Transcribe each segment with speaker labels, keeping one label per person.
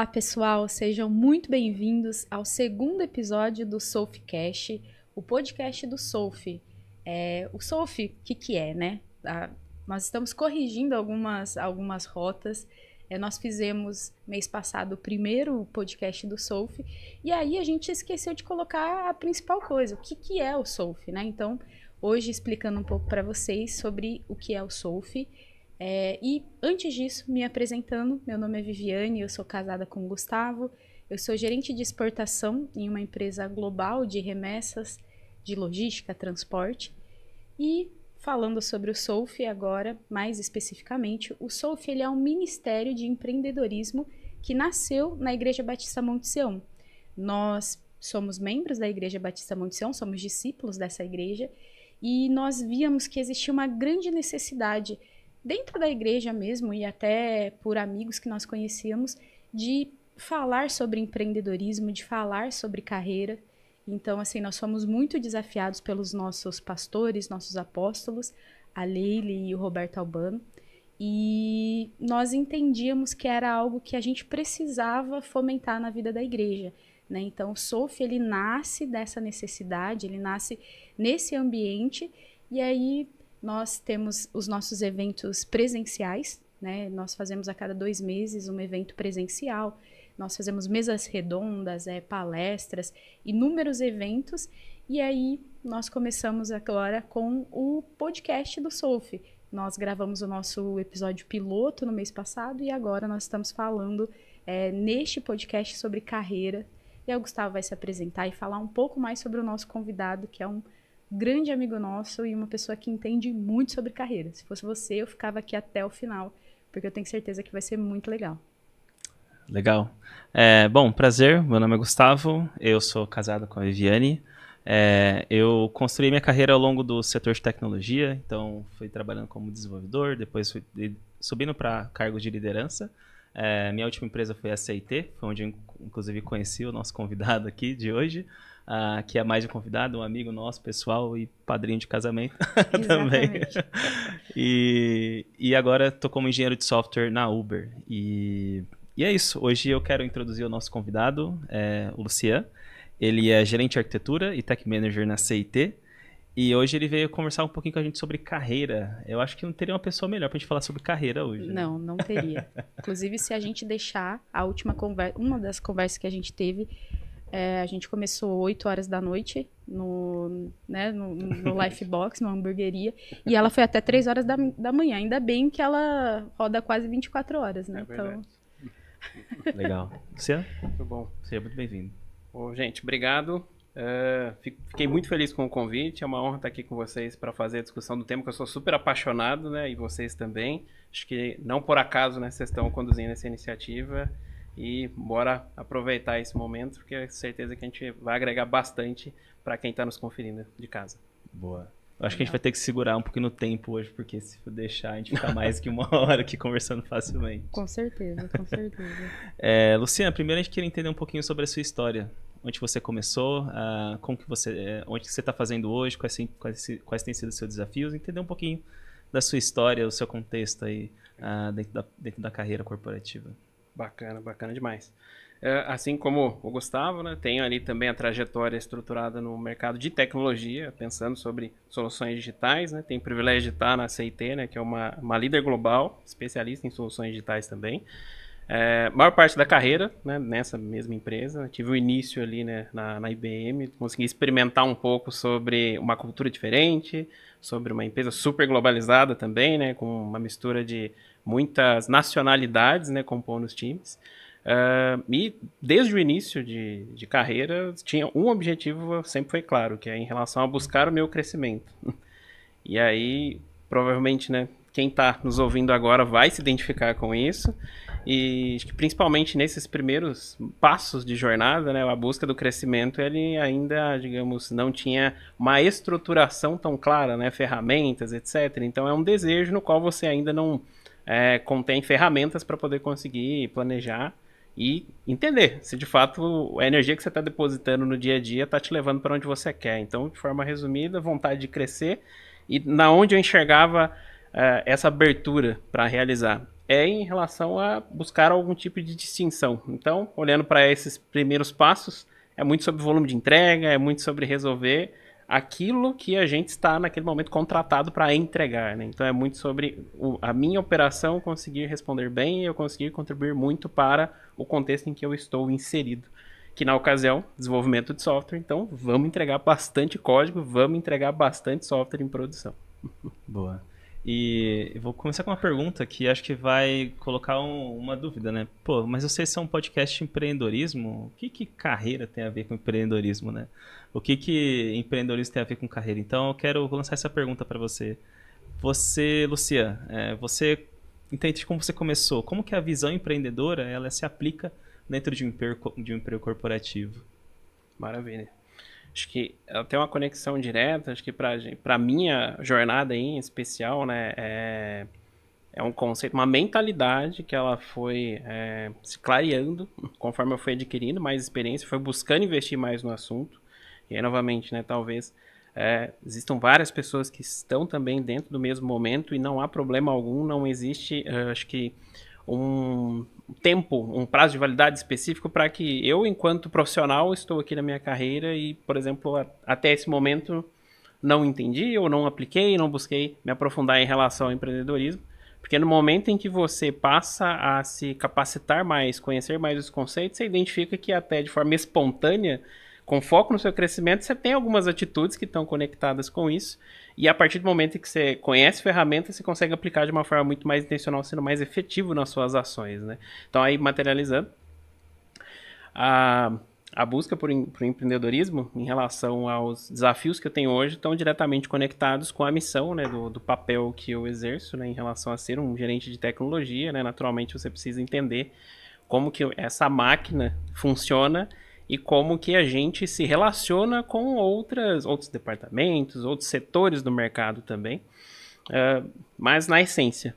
Speaker 1: Olá, pessoal, sejam muito bem-vindos ao segundo episódio do Solfcast, o podcast do Solf. O Solf, o que é, né? Nós estamos corrigindo algumas rotas. Nós fizemos mês passado o primeiro podcast do Solf e aí a gente esqueceu de colocar a principal coisa, o que é o Solf, né? Então, hoje explicando um pouco para vocês sobre o que é o Solf. E antes disso, me apresentando, meu nome é Viviane, eu sou casada com o Gustavo, eu sou gerente de exportação em uma empresa global de remessas, de logística, transporte. E falando sobre o Solf agora, mais especificamente, o Solf ele é um ministério de empreendedorismo que nasceu na Igreja Batista Monte Sião. Nós somos membros da Igreja Batista Monte Sião, somos discípulos dessa igreja, e nós víamos que existia uma grande necessidade dentro da igreja mesmo e até por amigos que nós conhecíamos, de falar sobre empreendedorismo, de falar sobre carreira. Então, assim, nós fomos muito desafiados pelos nossos pastores, nossos apóstolos, a Leile e o Roberto Albano, e nós entendíamos que era algo que a gente precisava fomentar na vida da igreja, né? Então, o Solf, ele nasce dessa necessidade, ele nasce nesse ambiente, e aí nós temos os nossos eventos presenciais, né? Nós fazemos a cada 2 meses um evento presencial, nós fazemos mesas redondas, palestras, inúmeros eventos, e aí nós começamos agora com o podcast do Solf. Nós gravamos o nosso episódio piloto no mês passado e agora nós estamos falando neste podcast sobre carreira. E aí o Gustavo vai se apresentar e falar um pouco mais sobre o nosso convidado, que é um grande amigo nosso e uma pessoa que entende muito sobre carreira. Se fosse você, eu ficava aqui até o final, porque eu tenho certeza que vai ser muito legal.
Speaker 2: Legal. Bom, prazer, meu nome é Gustavo, eu sou casado com a Viviane. Eu construí minha carreira ao longo do setor de tecnologia, então fui trabalhando como desenvolvedor, depois fui subindo para cargos de liderança. Minha última empresa foi a CIT, foi onde eu inclusive conheci o nosso convidado aqui de hoje, que é mais um convidado, um amigo nosso, pessoal e padrinho de casamento também. E agora estou como engenheiro de software na Uber. E é isso, hoje eu quero introduzir o nosso convidado, o Lucian. Ele é gerente de arquitetura e tech manager na CIT. E hoje ele veio conversar um pouquinho com a gente sobre carreira. Eu acho que não teria uma pessoa melhor pra gente falar sobre carreira hoje. Né?
Speaker 1: Não teria. Inclusive, se a gente deixar a última conversa, uma das conversas que a gente teve, a gente começou 8 horas da noite no Lifebox, numa hamburgueria, e ela foi até 3 horas da manhã. Ainda bem que ela roda quase 24 horas, né?
Speaker 2: Então... Legal. Luciano?
Speaker 3: Muito bom.
Speaker 2: Seja muito bem-vindo.
Speaker 3: Bom, gente, obrigado. Fiquei muito feliz com o convite. É uma honra estar aqui com vocês para fazer a discussão do tema que eu sou super apaixonado, né? E vocês também. Acho que não por acaso, né, vocês estão conduzindo essa iniciativa. E bora aproveitar esse momento, porque é certeza que a gente vai agregar bastante para quem está nos conferindo de casa.
Speaker 2: Boa. Eu acho que a gente vai ter que segurar um pouquinho no tempo hoje, porque se deixar, a gente fica mais que 1 hora aqui conversando facilmente.
Speaker 1: Com certeza, com certeza.
Speaker 2: Luciana, primeiro a gente queria entender um pouquinho sobre a sua história. Onde você começou, onde que você está fazendo hoje, quais têm sido os seus desafios, entender um pouquinho da sua história, o seu contexto aí dentro da carreira corporativa.
Speaker 3: Bacana demais. Assim como o Gustavo, né, tenho ali também a trajetória estruturada no mercado de tecnologia, pensando sobre soluções digitais, né, tenho o privilégio de estar na CIT, né, que é uma líder global, especialista em soluções digitais também. Maior parte da carreira, né, nessa mesma empresa, tive o início ali, né, na IBM, consegui experimentar um pouco sobre uma cultura diferente, sobre uma empresa super globalizada também, né, com uma mistura de muitas nacionalidades, né, compondo os times. E desde o início de carreira, tinha um objetivo, sempre foi claro, que é em relação a buscar o meu crescimento. E aí, provavelmente, né, quem está nos ouvindo agora vai se identificar com isso. E acho que principalmente nesses primeiros passos de jornada, né, a busca do crescimento, ele ainda, digamos, não tinha uma estruturação tão clara, né, ferramentas, etc. Então é um desejo no qual você ainda não contém ferramentas para poder conseguir planejar e entender se de fato a energia que você está depositando no dia a dia está te levando para onde você quer. Então, de forma resumida, vontade de crescer, e na onde eu enxergava essa abertura para realizar. é em relação a buscar algum tipo de distinção. Então, olhando para esses primeiros passos, é muito sobre volume de entrega, é muito sobre resolver aquilo que a gente está naquele momento contratado para entregar, né? Então é muito sobre a minha operação conseguir responder bem e eu conseguir contribuir muito para o contexto em que eu estou inserido. Que na ocasião, desenvolvimento de software, então vamos entregar bastante código, vamos entregar bastante software em produção.
Speaker 2: Boa. E eu vou começar com uma pergunta que acho que vai colocar uma dúvida, né? Pô, mas vocês são um podcast de empreendedorismo? O que carreira tem a ver com empreendedorismo, né? O que empreendedorismo tem a ver com carreira? Então vou lançar essa pergunta para você. Você, Lucia, você entende como você começou? Como que a visão empreendedora ela se aplica dentro de um emprego corporativo?
Speaker 3: Maravilha. Acho que ela tem uma conexão direta, acho que para minha jornada aí, em especial, né, é um conceito, uma mentalidade que ela foi se clareando conforme eu fui adquirindo mais experiência, foi buscando investir mais no assunto. E aí, novamente, né, talvez existam várias pessoas que estão também dentro do mesmo momento e não há problema algum, não existe, acho que, um tempo, um prazo de validade específico para que eu, enquanto profissional, estou aqui na minha carreira e, por exemplo, até esse momento não entendi ou não apliquei, não busquei me aprofundar em relação ao empreendedorismo, porque no momento em que você passa a se capacitar mais, conhecer mais os conceitos, você identifica que até de forma espontânea, com foco no seu crescimento, você tem algumas atitudes que estão conectadas com isso. E a partir do momento em que você conhece ferramentas, você consegue aplicar de uma forma muito mais intencional, sendo mais efetivo nas suas ações, né? Então, aí, materializando, a busca por empreendedorismo em relação aos desafios que eu tenho hoje estão diretamente conectados com a missão, né, do papel que eu exerço, né, em relação a ser um gerente de tecnologia, né? Naturalmente, você precisa entender como que essa máquina funciona e como que a gente se relaciona com outros departamentos, outros setores do mercado também. Mas na essência,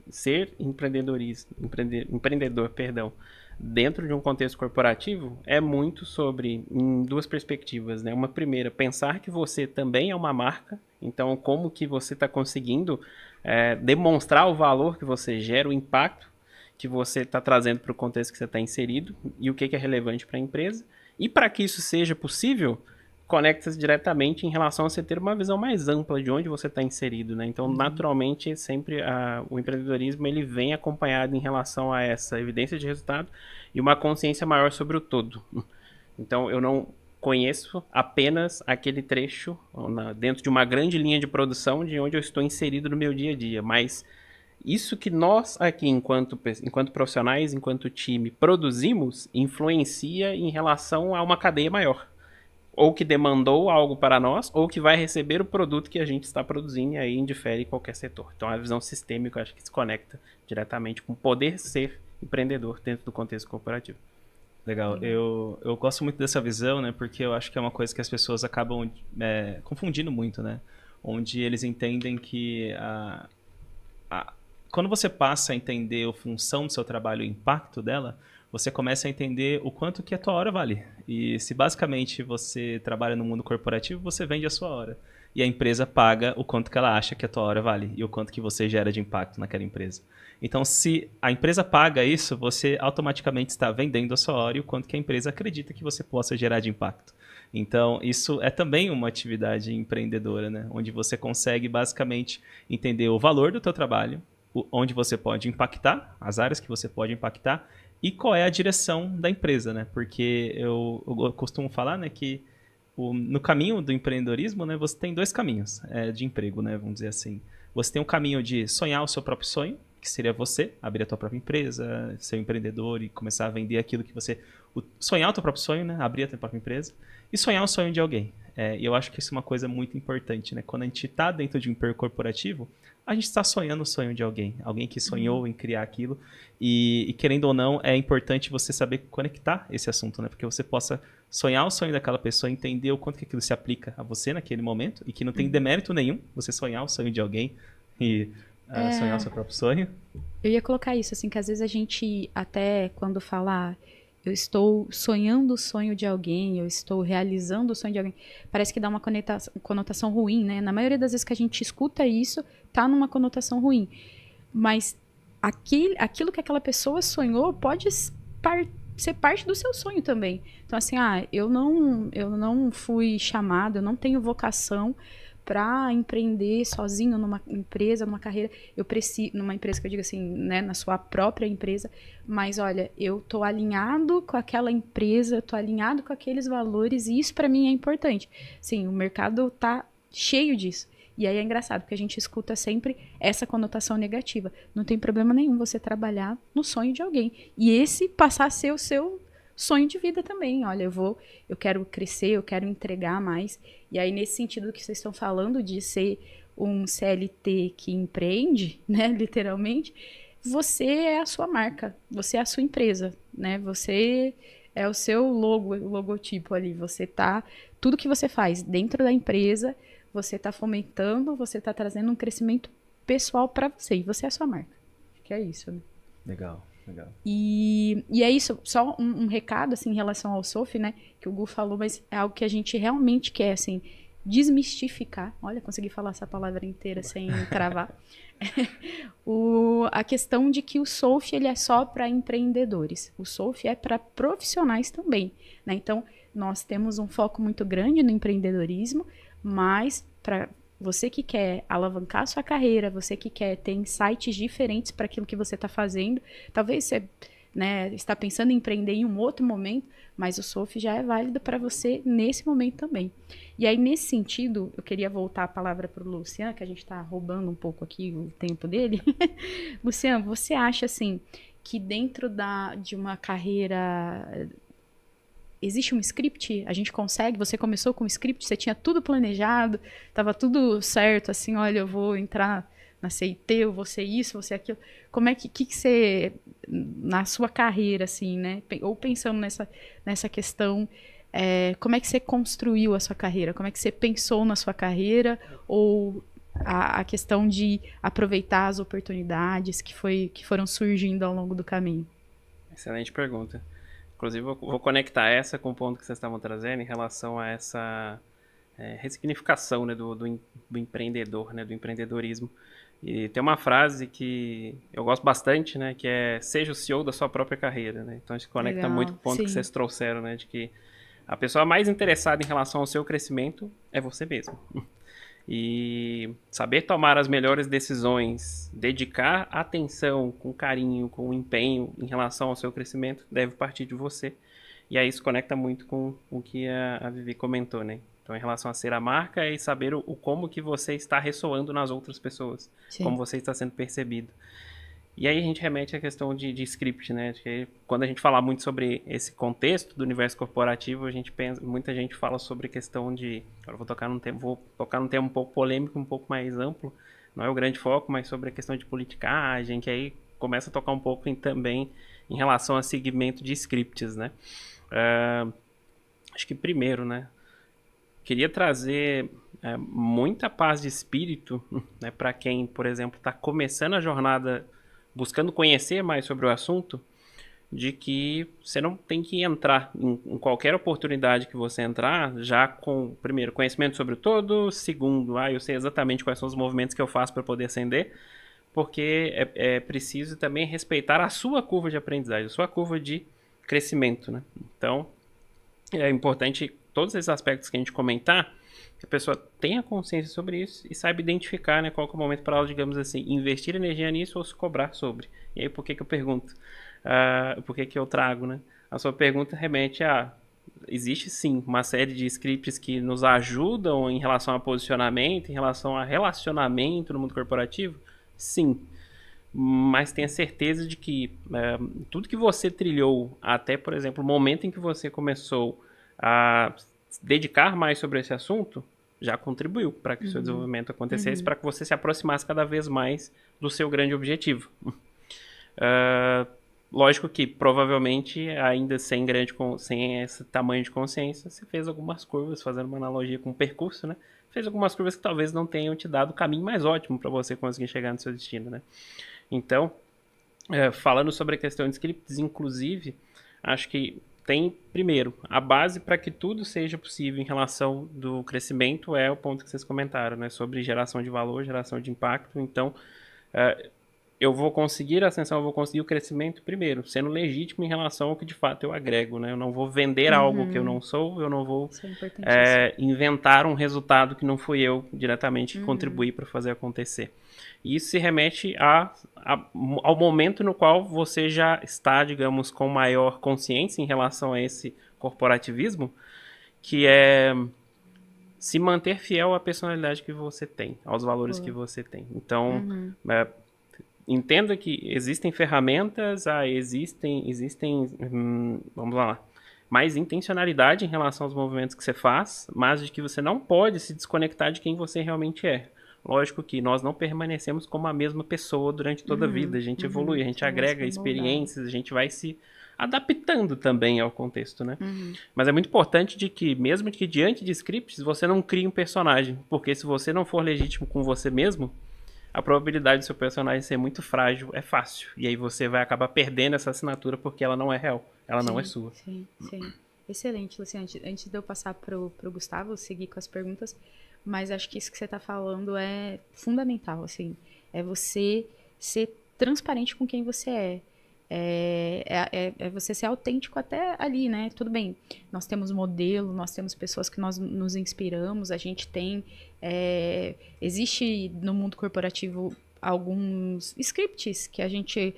Speaker 3: ser empreendedor, dentro de um contexto corporativo é muito sobre, em duas perspectivas, né? Uma primeira, pensar que você também é uma marca, então como que você está conseguindo demonstrar o valor que você gera, o impacto que você está trazendo para o contexto que você está inserido e o que é relevante para a empresa. E para que isso seja possível, conecta-se diretamente em relação a você ter uma visão mais ampla de onde você está inserido, né? Então, naturalmente, sempre o empreendedorismo ele vem acompanhado em relação a essa evidência de resultado e uma consciência maior sobre o todo. Então, eu não conheço apenas aquele trecho dentro de uma grande linha de produção de onde eu estou inserido no meu dia a dia, mas isso que nós aqui, enquanto profissionais, enquanto time, produzimos, influencia em relação a uma cadeia maior. Ou que demandou algo para nós, ou que vai receber o produto que a gente está produzindo, e aí indifere qualquer setor. Então, a visão sistêmica, eu acho que se conecta diretamente com o poder ser empreendedor dentro do contexto corporativo.
Speaker 2: Legal. Eu gosto muito dessa visão, né? Porque eu acho que é uma coisa que as pessoas acabam confundindo muito, né? Onde eles entendem que quando você passa a entender a função do seu trabalho, o impacto dela, você começa a entender o quanto que a tua hora vale. E se basicamente você trabalha no mundo corporativo, você vende a sua hora. E a empresa paga o quanto que ela acha que a tua hora vale e o quanto que você gera de impacto naquela empresa. Então, se a empresa paga isso, você automaticamente está vendendo a sua hora e o quanto que a empresa acredita que você possa gerar de impacto. Então, isso é também uma atividade empreendedora, né? Onde você consegue basicamente entender o valor do teu trabalho, onde você pode impactar, as áreas que você pode impactar e qual é a direção da empresa, né? Porque eu costumo falar, né, que no caminho do empreendedorismo, né, você tem dois caminhos de emprego, né, vamos dizer assim. Você tem o caminho de sonhar o seu próprio sonho, que seria você abrir a tua própria empresa, ser um empreendedor e começar a vender aquilo que você... Sonhar o teu próprio sonho, né, abrir a tua própria empresa e sonhar o sonho de alguém. E eu acho que isso é uma coisa muito importante, né? Quando a gente está dentro de um emprego corporativo, a gente está sonhando o sonho de alguém que sonhou em criar aquilo e querendo ou não, é importante você saber conectar esse assunto, né? Porque você possa sonhar o sonho daquela pessoa, entender o quanto que aquilo se aplica a você naquele momento e que não tem demérito nenhum você sonhar o sonho de alguém e sonhar o seu próprio sonho.
Speaker 1: Eu ia colocar isso, assim, que às vezes a gente até quando fala eu estou sonhando o sonho de alguém, eu estou realizando o sonho de alguém, parece que dá uma conotação ruim, né? Na maioria das vezes que a gente escuta isso, tá numa conotação ruim. Mas aquilo que aquela pessoa sonhou pode ser parte do seu sonho também. Então, assim, eu não fui chamada, eu não tenho vocação para empreender sozinho numa empresa, numa carreira. Eu preciso, numa empresa que eu digo assim, né, na sua própria empresa, mas olha, eu tô alinhado com aquela empresa, tô alinhado com aqueles valores e isso para mim é importante. Sim, o mercado tá cheio disso. E aí é engraçado, porque a gente escuta sempre essa conotação negativa. Não tem problema nenhum você trabalhar no sonho de alguém. E esse passar a ser o seu sonho de vida também. Olha, eu quero crescer, eu quero entregar mais. E aí, nesse sentido que vocês estão falando de ser um CLT que empreende, né, literalmente, você é a sua marca, você é a sua empresa, né? Você é o seu logotipo ali. Você tá, tudo que você faz dentro da empresa, você está fomentando, você está trazendo um crescimento pessoal para você. E você é a sua marca. Acho que é isso, né?
Speaker 2: Legal.
Speaker 1: E é isso, só um recado, assim, em relação ao SOF, né? Que o Gu falou, mas é algo que a gente realmente quer, assim, desmistificar. Olha, consegui falar essa palavra inteira sem travar. A questão de que o SOF, ele é só para empreendedores. O SOF é para profissionais também, né? Então, nós temos um foco muito grande no empreendedorismo, mas para você que quer alavancar a sua carreira, você que quer ter insights diferentes para aquilo que você está fazendo, talvez você, né, está pensando em empreender em um outro momento, mas o SOF já é válido para você nesse momento também. E aí, nesse sentido, eu queria voltar a palavra para o Luciano, que a gente está roubando um pouco aqui o tempo dele. Luciano, você acha, assim, que dentro de uma carreira existe um script? A gente consegue? Você começou com um script? Você tinha tudo planejado? Estava tudo certo? Assim, olha, eu vou entrar na CIT, eu vou ser isso, vou ser aquilo. Como é que você, na sua carreira, assim, né? Ou pensando nessa questão, como é que você construiu a sua carreira? Como é que você pensou na sua carreira? Ou a questão de aproveitar as oportunidades que foram surgindo ao longo do caminho?
Speaker 3: Excelente pergunta. Inclusive, eu vou conectar essa com o ponto que vocês estavam trazendo em relação a essa ressignificação, né, do empreendedor, né, do empreendedorismo. E tem uma frase que eu gosto bastante, né, que é: seja o CEO da sua própria carreira, né? Então, isso conecta
Speaker 1: Legal,
Speaker 3: muito com o ponto que vocês trouxeram, né, de que a pessoa mais interessada em relação ao seu crescimento é você mesmo. E saber tomar as melhores decisões, dedicar atenção com carinho, com empenho em relação ao seu crescimento, deve partir de você. E aí isso conecta muito com o que a Vivi comentou, né? Então, em relação a ser a marca e saber o como que você está ressoando nas outras pessoas. Sim. Como você está sendo percebido. E aí a gente remete à questão de script, né? Que quando a gente fala muito sobre esse contexto do universo corporativo, muita gente fala sobre a questão de... Agora vou tocar num tema um pouco polêmico, um pouco mais amplo. Não é o grande foco, mas sobre a questão de politicagem, que aí começa a tocar um pouco também em relação a segmento de scripts, né? Acho que primeiro, né? Queria trazer muita paz de espírito, né, para quem, por exemplo, está começando a jornada buscando conhecer mais sobre o assunto, de que você não tem que entrar em qualquer oportunidade que você entrar já com, primeiro, conhecimento sobre o todo, segundo, eu sei exatamente quais são os movimentos que eu faço para poder ascender, porque é preciso também respeitar a sua curva de aprendizagem, a sua curva de crescimento, né? Então, é importante todos esses aspectos que a gente comentar, que a pessoa tenha consciência sobre isso e saiba identificar, né, qual que é o momento para ela, digamos assim, investir energia nisso ou se cobrar sobre. E aí, por que eu pergunto? Por que eu trago, né? A sua pergunta remete a... Existe, sim, uma série de scripts que nos ajudam em relação a posicionamento, em relação a relacionamento no mundo corporativo? Sim. Mas tenha certeza de que tudo que você trilhou até, por exemplo, o momento em que você começou a dedicar mais sobre esse assunto, já contribuiu para que o seu desenvolvimento acontecesse, para que você se aproximasse cada vez mais do seu grande objetivo. Lógico que, provavelmente, ainda sem esse tamanho de consciência, você fez algumas curvas, fazendo uma analogia com o percurso, né? Fez algumas curvas que talvez não tenham te dado o caminho mais ótimo para você conseguir chegar no seu destino, né? Então, falando sobre a questão de scripts, inclusive, acho que tem, primeiro, a base para que tudo seja possível em relação do crescimento é o ponto que vocês comentaram, né? Sobre geração de valor, geração de impacto. Então, eu vou conseguir a ascensão, eu vou conseguir o crescimento primeiro, sendo legítimo em relação ao que de fato eu agrego, né? Eu não vou vender algo que eu não sou, eu não vou inventar um resultado que não fui eu diretamente que contribuí para fazer acontecer. E isso se remete ao momento no qual você já está, digamos, com maior consciência em relação a esse corporativismo, que é se manter fiel à personalidade que você tem, aos valores que você tem. Então, entenda que existem ferramentas, existem vamos lá, mais intencionalidade em relação aos movimentos que você faz, mas de que você não pode se desconectar de quem você realmente é. Lógico que nós não permanecemos como a mesma pessoa durante toda a vida, a gente evolui, a gente agrega experiências, a gente vai se adaptando também ao contexto, né? Mas é muito importante de que, mesmo que diante de scripts, você não crie um personagem, porque se você não for legítimo com você mesmo, a probabilidade do seu personagem ser muito frágil é fácil. E aí você vai acabar perdendo essa assinatura porque ela não é real. Ela não é sua.
Speaker 1: Sim. Excelente, Luciano. Antes de eu passar pro Gustavo, seguir com as perguntas, mas acho que isso que você está falando é fundamental, assim. É você ser transparente com quem você é. É você ser autêntico até ali, né? Tudo bem, nós temos modelo, nós temos pessoas que nós nos inspiramos, a gente tem... existe no mundo corporativo alguns scripts que a gente,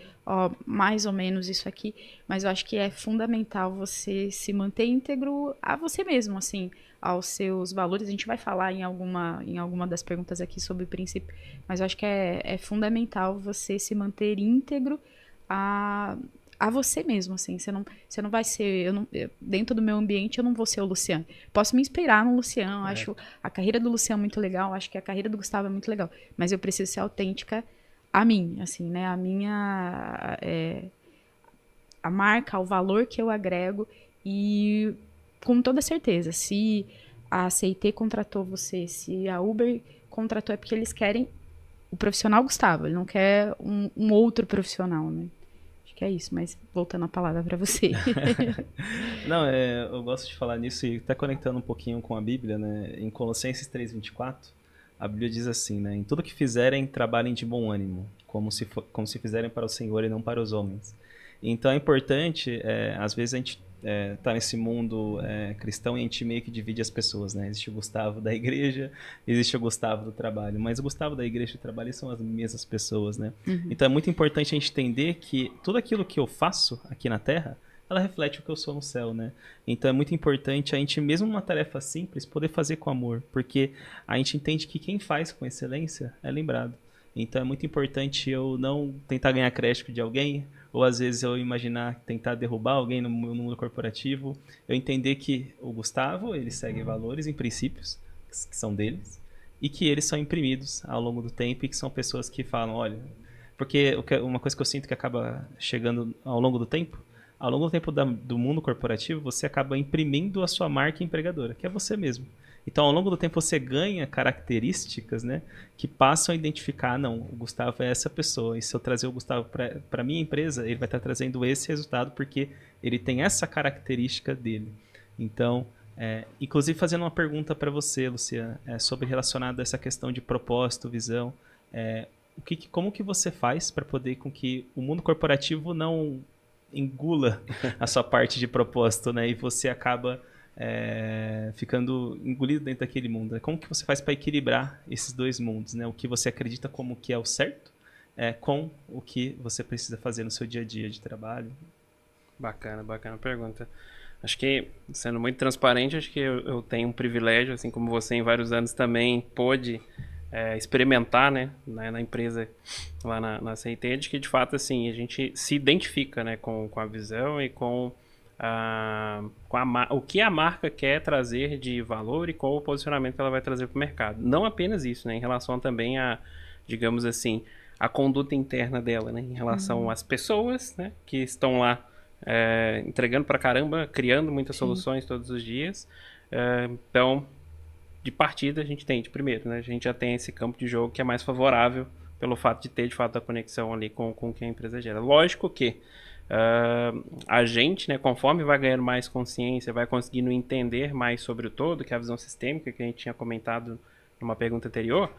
Speaker 1: mais ou menos isso aqui, mas eu acho que é fundamental você se manter íntegro a você mesmo, assim, aos seus valores. A gente vai falar em alguma das perguntas aqui sobre o princípio, mas eu acho que é fundamental você se manter íntegro a você mesmo, assim. Você não vai ser... dentro do meu ambiente, eu não vou ser o Luciano. Posso me inspirar no Luciano, acho a carreira do Luciano muito legal, acho que a carreira do Gustavo é muito legal, mas eu preciso ser autêntica a mim, assim, né? A minha... a marca, o valor que eu agrego, e com toda certeza, se a CIT contratou você, se a Uber contratou, é porque eles querem o profissional Gustavo, ele não quer um outro profissional, né? Acho que é isso, mas voltando a palavra para você.
Speaker 2: Não, eu gosto de falar nisso e até conectando um pouquinho com a Bíblia, né? Em Colossenses 3:24, a Bíblia diz assim, né? Em tudo que fizerem, trabalhem de bom ânimo, como se fizerem para o Senhor e não para os homens. Então é importante, às vezes a gente tá nesse mundo cristão e a gente meio que divide as pessoas, né? Existe o Gustavo da igreja, existe o Gustavo do trabalho, mas o Gustavo da igreja e do trabalho são as mesmas pessoas, né? Então é muito importante a gente entender que tudo aquilo que eu faço aqui na Terra, ela reflete o que eu sou no céu, né? Então é muito importante a gente, mesmo numa tarefa simples, poder fazer com amor, porque a gente entende que quem faz com excelência é lembrado. Então é muito importante eu não tentar ganhar crédito de alguém, ou às vezes eu tentar derrubar alguém no mundo corporativo. Eu entender que o Gustavo, ele segue valores e princípios que são deles, e que eles são imprimidos ao longo do tempo, e que são pessoas que falam, olha... Porque uma coisa que eu sinto que acaba chegando ao longo do tempo do mundo corporativo, você acaba imprimindo a sua marca empregadora, que é você mesmo. Então, ao longo do tempo, você ganha características, né, que passam a identificar, não, o Gustavo é essa pessoa, e se eu trazer o Gustavo para a minha empresa, ele vai estar trazendo esse resultado, porque ele tem essa característica dele. Então, inclusive fazendo uma pergunta para você, Luciana, sobre relacionado a essa questão de propósito, visão, como que você faz para poder com que o mundo corporativo não engula a sua parte de propósito, né, e você acaba... ficando engolido dentro daquele mundo, né? Como que você faz para equilibrar esses dois mundos, né? O que você acredita como que é o certo com o que você precisa fazer no seu dia a dia de trabalho?
Speaker 3: Bacana pergunta. Acho que, sendo muito transparente, acho que eu tenho um privilégio, assim como você em vários anos também pôde experimentar, né, na empresa lá na CIT, de que de fato assim, a gente se identifica, né, com a visão e com o que a marca quer trazer de valor e qual o posicionamento que ela vai trazer para o mercado. Não apenas isso, né, em relação também a, digamos assim, a conduta interna dela, né, em relação às pessoas, né, que estão lá entregando para caramba, criando muitas soluções todos os dias. Então, de partida, a gente tem, de primeiro, né, a gente já tem esse campo de jogo que é mais favorável pelo fato de ter, de fato, a conexão ali com o que a empresa gera. Lógico que a gente, né, conforme vai ganhando mais consciência, vai conseguindo entender mais sobre o todo, que é a visão sistêmica que a gente tinha comentado numa pergunta anterior,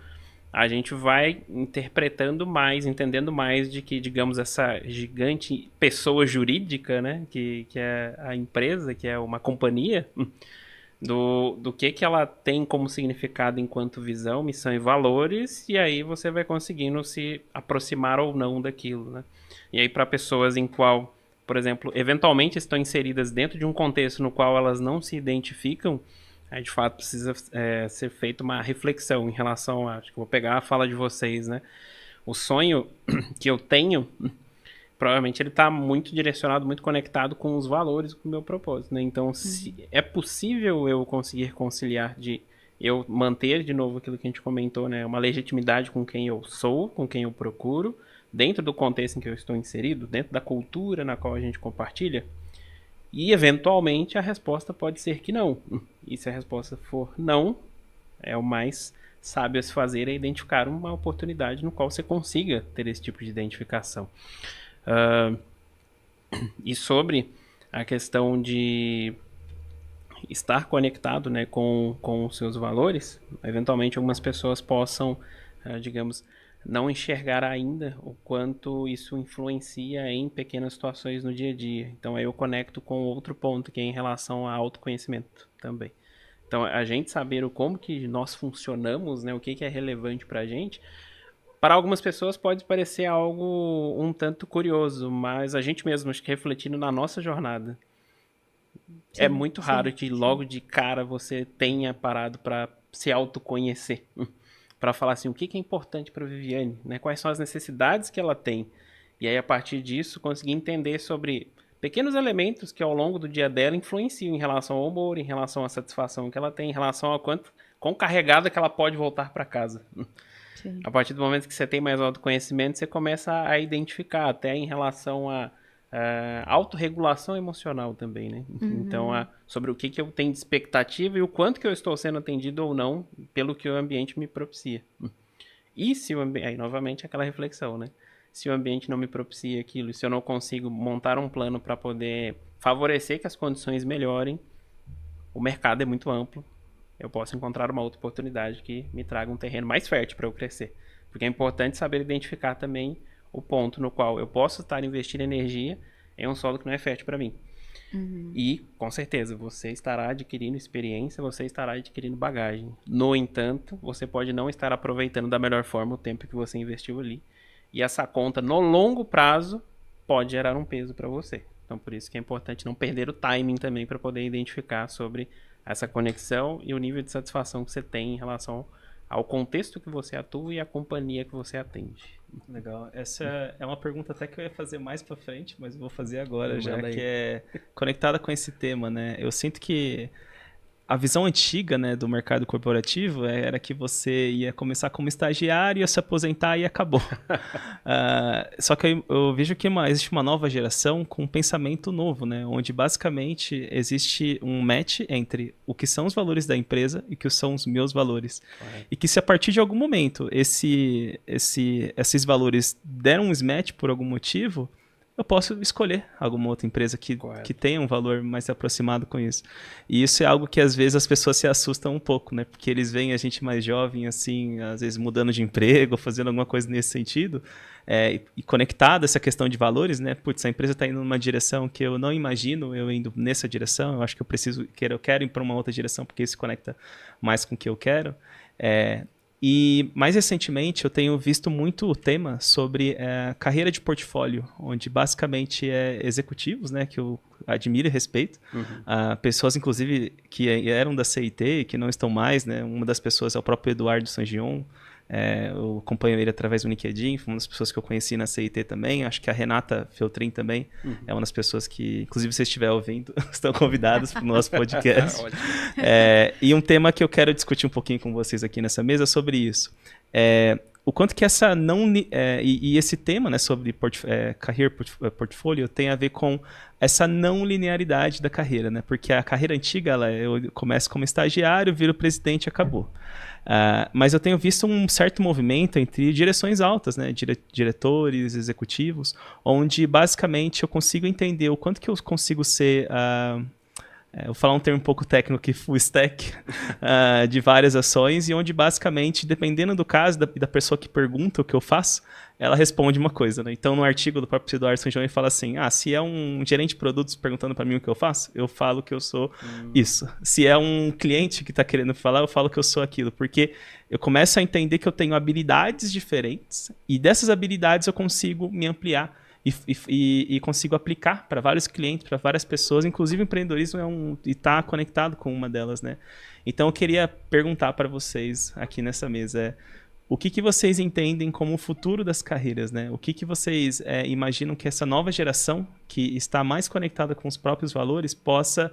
Speaker 3: a gente vai interpretando mais, entendendo mais de que, digamos, essa gigante pessoa jurídica, né, que é a empresa, que é uma companhia, do que ela tem como significado enquanto visão, missão e valores, e aí você vai conseguindo se aproximar ou não daquilo, né? E aí para pessoas em qual, por exemplo, eventualmente estão inseridas dentro de um contexto no qual elas não se identificam, aí de fato precisa ser feita uma reflexão em relação a, acho que vou pegar a fala de vocês, né? O sonho que eu tenho, provavelmente ele está muito direcionado, muito conectado com os valores, com o meu propósito, né? Então, se é possível eu conseguir conciliar de eu manter, de novo, aquilo que a gente comentou, né? Uma legitimidade com quem eu sou, com quem eu procuro, dentro do contexto em que eu estou inserido, dentro da cultura na qual a gente compartilha, e, eventualmente, a resposta pode ser que não. E se a resposta for não, é o mais sábio a se fazer, é identificar uma oportunidade no qual você consiga ter esse tipo de identificação. E sobre a questão de estar conectado, né, com os seus valores, eventualmente algumas pessoas possam, digamos, não enxergar ainda o quanto isso influencia em pequenas situações no dia a dia. Então aí eu conecto com outro ponto, que é em relação ao autoconhecimento também. Então a gente saber como que nós funcionamos, né, o que é relevante para a gente, para algumas pessoas pode parecer algo um tanto curioso, mas a gente mesmo, acho que refletindo na nossa jornada, sim, é muito raro que logo de cara você tenha parado para se autoconhecer, para falar assim, o que é importante para a Viviane, né? Quais são as necessidades que ela tem, e aí a partir disso conseguir entender sobre pequenos elementos que ao longo do dia dela influenciam em relação ao humor, em relação à satisfação que ela tem, em relação ao quão carregada que ela pode voltar para casa. Sim. A partir do momento que você tem mais autoconhecimento, você começa a identificar, até em relação a autorregulação emocional também, né? Então, sobre o que eu tenho de expectativa e o quanto que eu estou sendo atendido ou não pelo que o ambiente me propicia. E se o ambiente... Aí, novamente, aquela reflexão, né? Se o ambiente não me propicia aquilo, se eu não consigo montar um plano para poder favorecer que as condições melhorem, o mercado é muito amplo. Eu posso encontrar uma outra oportunidade que me traga um terreno mais fértil para eu crescer. Porque é importante saber identificar também o ponto no qual eu posso estar investindo energia em um solo que não é fértil para mim. E, com certeza, você estará adquirindo experiência, você estará adquirindo bagagem. No entanto, você pode não estar aproveitando da melhor forma o tempo que você investiu ali. E essa conta, no longo prazo, pode gerar um peso para você. Então, por isso que é importante não perder o timing também para poder identificar sobre essa conexão e o nível de satisfação que você tem em relação ao contexto que você atua e à companhia que você atende.
Speaker 2: Legal. Essa é uma pergunta até que eu ia fazer mais pra frente, mas eu vou fazer agora, já que é conectada com esse tema, né? Eu sinto que a visão antiga, né, do mercado corporativo era que você ia começar como estagiário, ia se aposentar e acabou. Só que eu vejo que existe uma nova geração com um pensamento novo, né, onde basicamente existe um match entre o que são os valores da empresa e o que são os meus valores. E que se a partir de algum momento esses valores deram um mismatch por algum motivo, eu posso escolher alguma outra empresa que tenha um valor mais aproximado com isso. E isso é algo que às vezes as pessoas se assustam um pouco, né? Porque eles veem a gente mais jovem, assim, às vezes mudando de emprego, fazendo alguma coisa nesse sentido, e conectado a essa questão de valores, né? Putz, a empresa está indo numa direção que eu não imagino eu indo nessa direção, eu acho que eu quero ir para uma outra direção porque isso se conecta mais com o que eu quero. E mais recentemente eu tenho visto muito o tema sobre carreira de portfólio, onde basicamente executivos, né, que eu admiro e respeito, pessoas inclusive que eram da CIT e que não estão mais, né, uma das pessoas é o próprio Eduardo Sangion, eu acompanho ele através do LinkedIn, foi uma das pessoas que eu conheci na CIT também, acho que a Renata Feltrin também é uma das pessoas que, inclusive se você estiver ouvindo, estão convidados para o nosso podcast. E um tema que eu quero discutir um pouquinho com vocês aqui nessa mesa sobre isso. O quanto que essa não... e esse tema, né, sobre carreira portfólio tem a ver com essa não linearidade da carreira, né? Porque a carreira antiga, eu começo como estagiário, viro presidente e acabou. Mas eu tenho visto um certo movimento entre direções altas, né? Diretores, executivos, onde basicamente eu consigo entender o quanto que eu consigo ser eu vou falar um termo um pouco técnico aqui, full stack, de várias ações, e onde basicamente, dependendo do caso da pessoa que pergunta o que eu faço, ela responde uma coisa, né? Então, no artigo do próprio Eduardo São João, ele fala assim, se é um gerente de produtos perguntando para mim o que eu faço, eu falo que eu sou isso. Se é um cliente que está querendo falar, eu falo que eu sou aquilo, porque eu começo a entender que eu tenho habilidades diferentes, e dessas habilidades eu consigo me ampliar, e consigo aplicar para vários clientes, para várias pessoas, inclusive o empreendedorismo está conectado com uma delas, né? Então eu queria perguntar para vocês aqui nessa mesa, o que vocês entendem como o futuro das carreiras, né? O que vocês imaginam que essa nova geração, que está mais conectada com os próprios valores, possa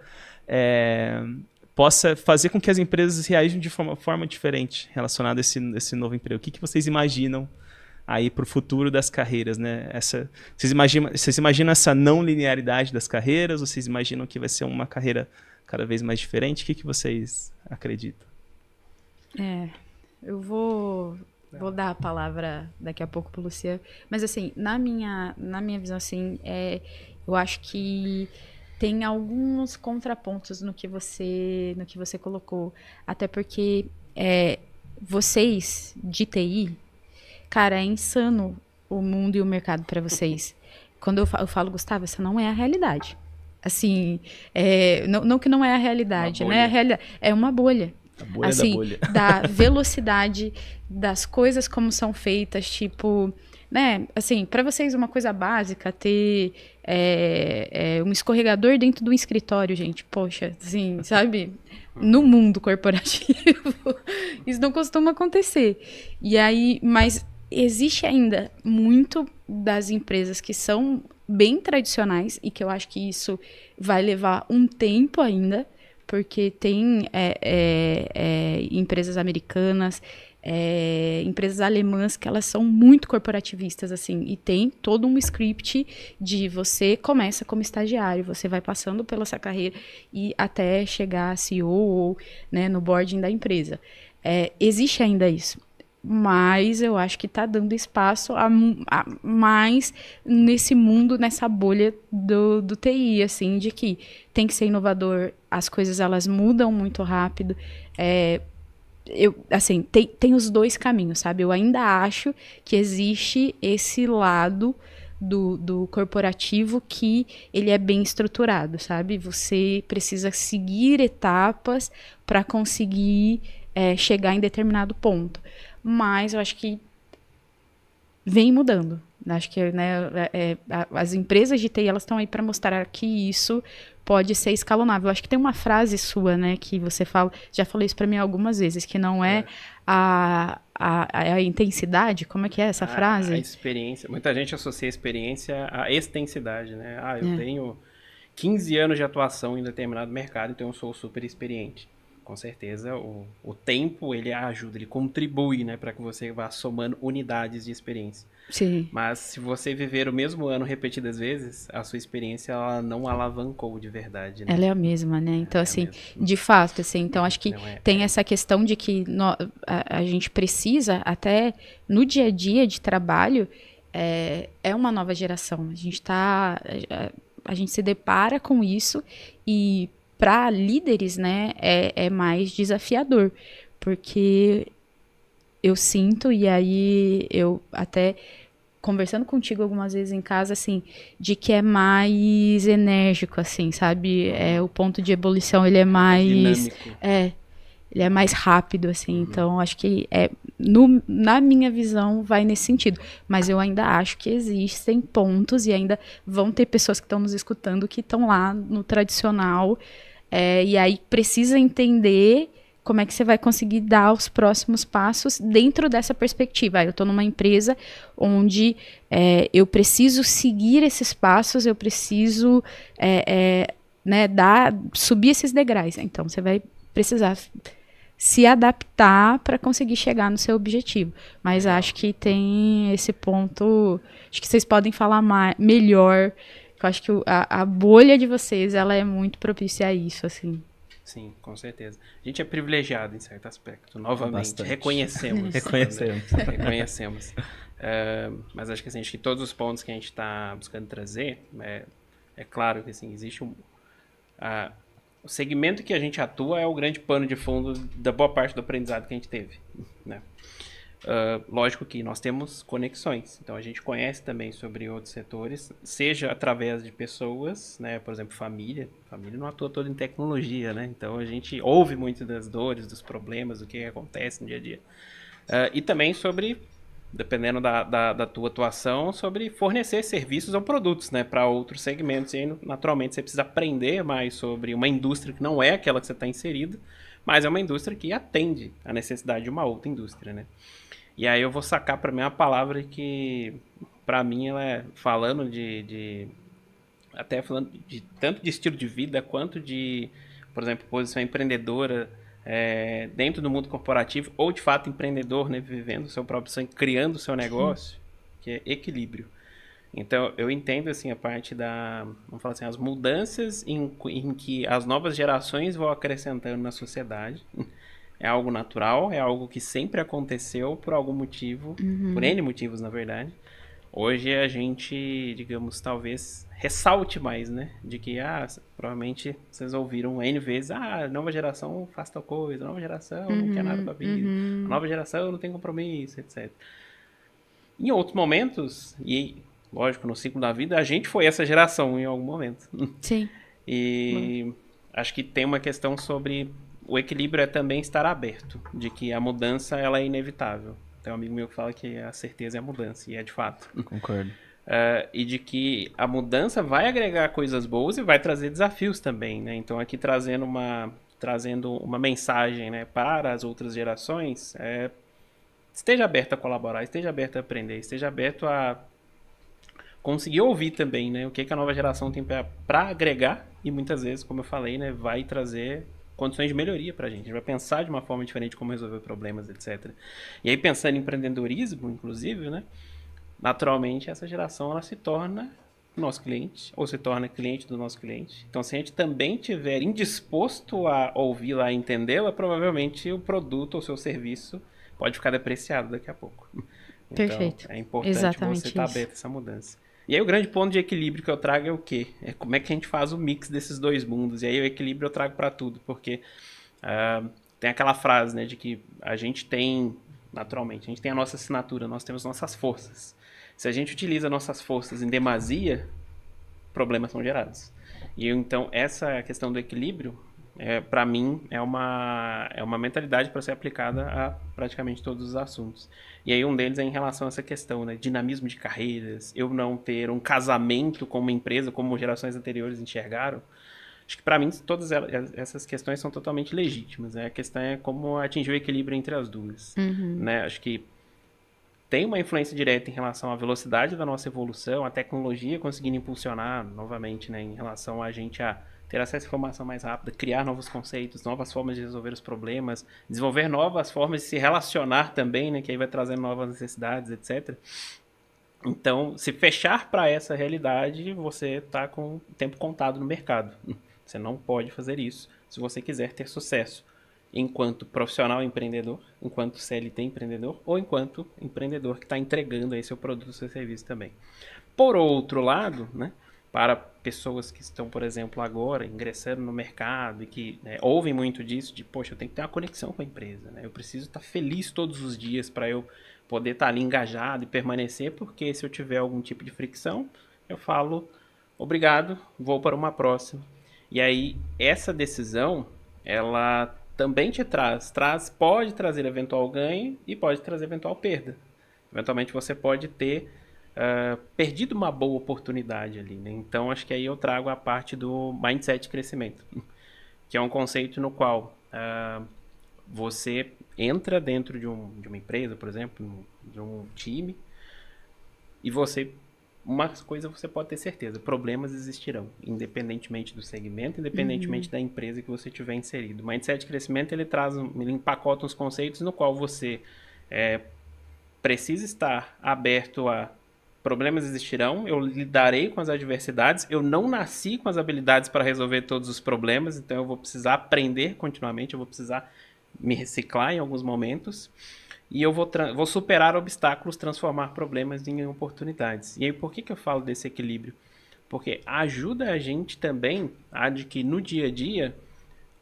Speaker 2: fazer com que as empresas reajam de forma diferente relacionada a esse novo emprego? O que vocês imaginam aí para o futuro das carreiras, né? Vocês imaginam essa não linearidade das carreiras? Ou vocês imaginam que vai ser uma carreira cada vez mais diferente? O que vocês acreditam?
Speaker 1: Eu vou dar a palavra daqui a pouco para o Luciano. Mas, assim, na minha visão, assim, eu acho que tem alguns contrapontos no que você colocou. Até porque vocês, de TI, cara, é insano o mundo e o mercado para vocês. Quando eu falo, Gustavo, essa não é a realidade. Assim, não que não é a realidade, né? É uma bolha.
Speaker 2: A bolha
Speaker 1: assim,
Speaker 2: da bolha.
Speaker 1: Da velocidade das coisas como são feitas, tipo, né? Assim, para vocês uma coisa básica, ter um escorregador dentro do escritório, gente, poxa, assim, sabe? No mundo corporativo, isso não costuma acontecer. E aí, mas existe ainda muito das empresas que são bem tradicionais e que eu acho que isso vai levar um tempo ainda, porque tem empresas americanas, empresas alemãs que elas são muito corporativistas, assim, e tem todo um script de você começa como estagiário, você vai passando pela essa carreira e até chegar a CEO ou, né, no boarding da empresa. Existe ainda isso. Mas eu acho que está dando espaço a mais nesse mundo, nessa bolha do TI, assim, de que tem que ser inovador, as coisas elas mudam muito rápido. Assim, tem os dois caminhos, sabe? Eu ainda acho que existe esse lado do corporativo que ele é bem estruturado, sabe? Você precisa seguir etapas para conseguir chegar em determinado ponto. Mas eu acho que vem mudando. Acho que, né, as empresas de TI elas estão aí para mostrar que isso pode ser escalonável. Eu acho que tem uma frase sua, né, que você fala, já falei isso para mim algumas vezes, que não é a intensidade. Como é que é essa frase?
Speaker 3: A experiência. Muita gente associa a experiência à extensidade, né? Eu tenho 15 anos de atuação em determinado mercado, então eu sou super experiente. Com certeza, o tempo, ele ajuda, ele contribui, né, para que você vá somando unidades de experiência.
Speaker 1: Sim.
Speaker 3: Mas se você viver o mesmo ano repetidas vezes, a sua experiência, ela não alavancou de verdade, né?
Speaker 1: Ela é a mesma, né? Então, assim, de fato, assim, então acho que tem essa questão de que a gente precisa, até no dia a dia de trabalho, é uma nova geração. A gente se depara com isso e para líderes, né, é mais desafiador, porque eu sinto, e aí eu até conversando contigo algumas vezes em casa, assim, de que é mais enérgico, assim, sabe? O ponto de ebulição, ele é mais
Speaker 3: dinâmico.
Speaker 1: Ele é mais rápido, assim, então acho que na minha visão vai nesse sentido, mas eu ainda acho que existem pontos e ainda vão ter pessoas que estão nos escutando que estão lá no tradicional, e aí precisa entender como é que você vai conseguir dar os próximos passos dentro dessa perspectiva. Eu estou numa empresa onde eu preciso seguir esses passos, eu preciso né, subir esses degraus, então você vai precisar se adaptar para conseguir chegar no seu objetivo. Mas acho que tem esse ponto, acho que vocês podem falar melhor, eu acho que a bolha de vocês, ela é muito propícia a isso, assim.
Speaker 3: Sim, com certeza. A gente é privilegiado em certo aspecto, novamente.
Speaker 2: Bastante.
Speaker 3: Reconhecemos. Reconhecemos. Mas acho que, assim, todos os pontos que a gente está buscando trazer, é claro que assim, existe o segmento que a gente atua é o grande pano de fundo da boa parte do aprendizado que a gente teve, né? Lógico que nós temos conexões, então a gente conhece também sobre outros setores, seja através de pessoas, né? Por exemplo, família não atua toda em tecnologia, né? Então a gente ouve muito das dores, dos problemas, do que acontece no dia a dia. E também sobre, dependendo da tua atuação, sobre fornecer serviços ou produtos, né, para outros segmentos. E aí, naturalmente, você precisa aprender mais sobre uma indústria que não é aquela que você está inserido, mas é uma indústria que atende a necessidade de uma outra indústria, né? E aí eu vou sacar para mim uma palavra que, para mim, ela é falando até falando de tanto de estilo de vida quanto de, por exemplo, posição empreendedora dentro do mundo corporativo, ou de fato empreendedor, né, vivendo o seu próprio sonho, criando o seu negócio, que é equilíbrio. Então, eu entendo assim a parte vamos falar assim, as mudanças em que as novas gerações vão acrescentando na sociedade. É algo natural, é algo que sempre aconteceu por algum motivo, por N motivos, na verdade. Hoje a gente, digamos, talvez ressalte mais, né? De que, provavelmente vocês ouviram N vezes, nova geração faz tal coisa, nova geração não quer nada da vida, nova geração não tem compromisso, etc. Em outros momentos, e lógico, no ciclo da vida, a gente foi essa geração em algum momento.
Speaker 1: Sim.
Speaker 3: E acho que tem uma questão sobre o equilíbrio é também estar aberto, de que a mudança ela é inevitável. Tem um amigo meu que fala que a certeza é a mudança, e é de fato.
Speaker 2: Concordo.
Speaker 3: E de que a mudança vai agregar coisas boas e vai trazer desafios também, né? Então aqui trazendo uma mensagem, né, para as outras gerações, esteja aberto a colaborar, esteja aberto a aprender, esteja aberto a conseguir ouvir também, né, o que a nova geração tem para agregar, e muitas vezes, como eu falei, né, vai trazer condições de melhoria pra gente. A gente vai pensar de uma forma diferente como resolver problemas, etc. E aí, pensando em empreendedorismo, inclusive, né, naturalmente essa geração ela se torna nosso cliente, ou se torna cliente do nosso cliente. Então, se a gente também estiver indisposto a ouvi-la, a entendê-la, provavelmente o produto ou seu serviço pode ficar depreciado daqui a pouco. Então,
Speaker 1: Perfeito.
Speaker 3: é importante
Speaker 1: Exatamente
Speaker 3: você estar aberto a essa mudança. E aí o grande ponto de equilíbrio que eu trago é o quê? É como é que a gente faz o mix desses dois mundos. E aí o equilíbrio eu trago para tudo, porque tem aquela frase, né, de que a gente tem, naturalmente, a gente tem a nossa assinatura, nós temos nossas forças. Se a gente utiliza nossas forças em demasia, problemas são gerados. E então essa questão do equilíbrio, para mim, é uma mentalidade para ser aplicada a praticamente todos os assuntos. E aí um deles é em relação a essa questão, né? Dinamismo de carreiras, eu não ter um casamento com uma empresa como gerações anteriores enxergaram. Acho que para mim todas essas questões são totalmente legítimas, né? A questão é como atingir o equilíbrio entre as duas. Né? Acho que tem uma influência direta em relação à velocidade da nossa evolução, a tecnologia conseguindo impulsionar novamente, né, em relação a gente a ter acesso à informação mais rápida, criar novos conceitos, novas formas de resolver os problemas, desenvolver novas formas de se relacionar também, né, que aí vai trazendo novas necessidades, etc. Então, se fechar para essa realidade, você está com o tempo contado no mercado. Você não pode fazer isso se você quiser ter sucesso enquanto profissional empreendedor, enquanto CLT empreendedor ou enquanto empreendedor que está entregando aí seu produto, seu serviço também. Por outro lado, né, para pessoas que estão, por exemplo, agora ingressando no mercado e que ouvem muito disso, de, poxa, eu tenho que ter uma conexão com a empresa, né? Eu preciso estar feliz todos os dias para eu poder estar ali engajado e permanecer, porque se eu tiver algum tipo de fricção, eu falo, obrigado, vou para uma próxima. E aí, essa decisão, ela também te pode trazer eventual ganho e pode trazer eventual perda. Eventualmente você pode ter perdido uma boa oportunidade ali, né? Então acho que aí eu trago a parte do mindset de crescimento, que é um conceito no qual você entra dentro de uma empresa, por exemplo, de um time, e uma coisa você pode ter certeza, problemas existirão, independentemente do segmento, independentemente da empresa que você tiver inserido. O mindset de crescimento, ele empacota uns conceitos no qual você precisa estar aberto a problemas existirão, eu lidarei com as adversidades, eu não nasci com as habilidades para resolver todos os problemas, então eu vou precisar aprender continuamente, eu vou precisar me reciclar em alguns momentos, e eu vou superar obstáculos, transformar problemas em oportunidades. E aí, por que eu falo desse equilíbrio? Porque ajuda a gente também a de que no dia a dia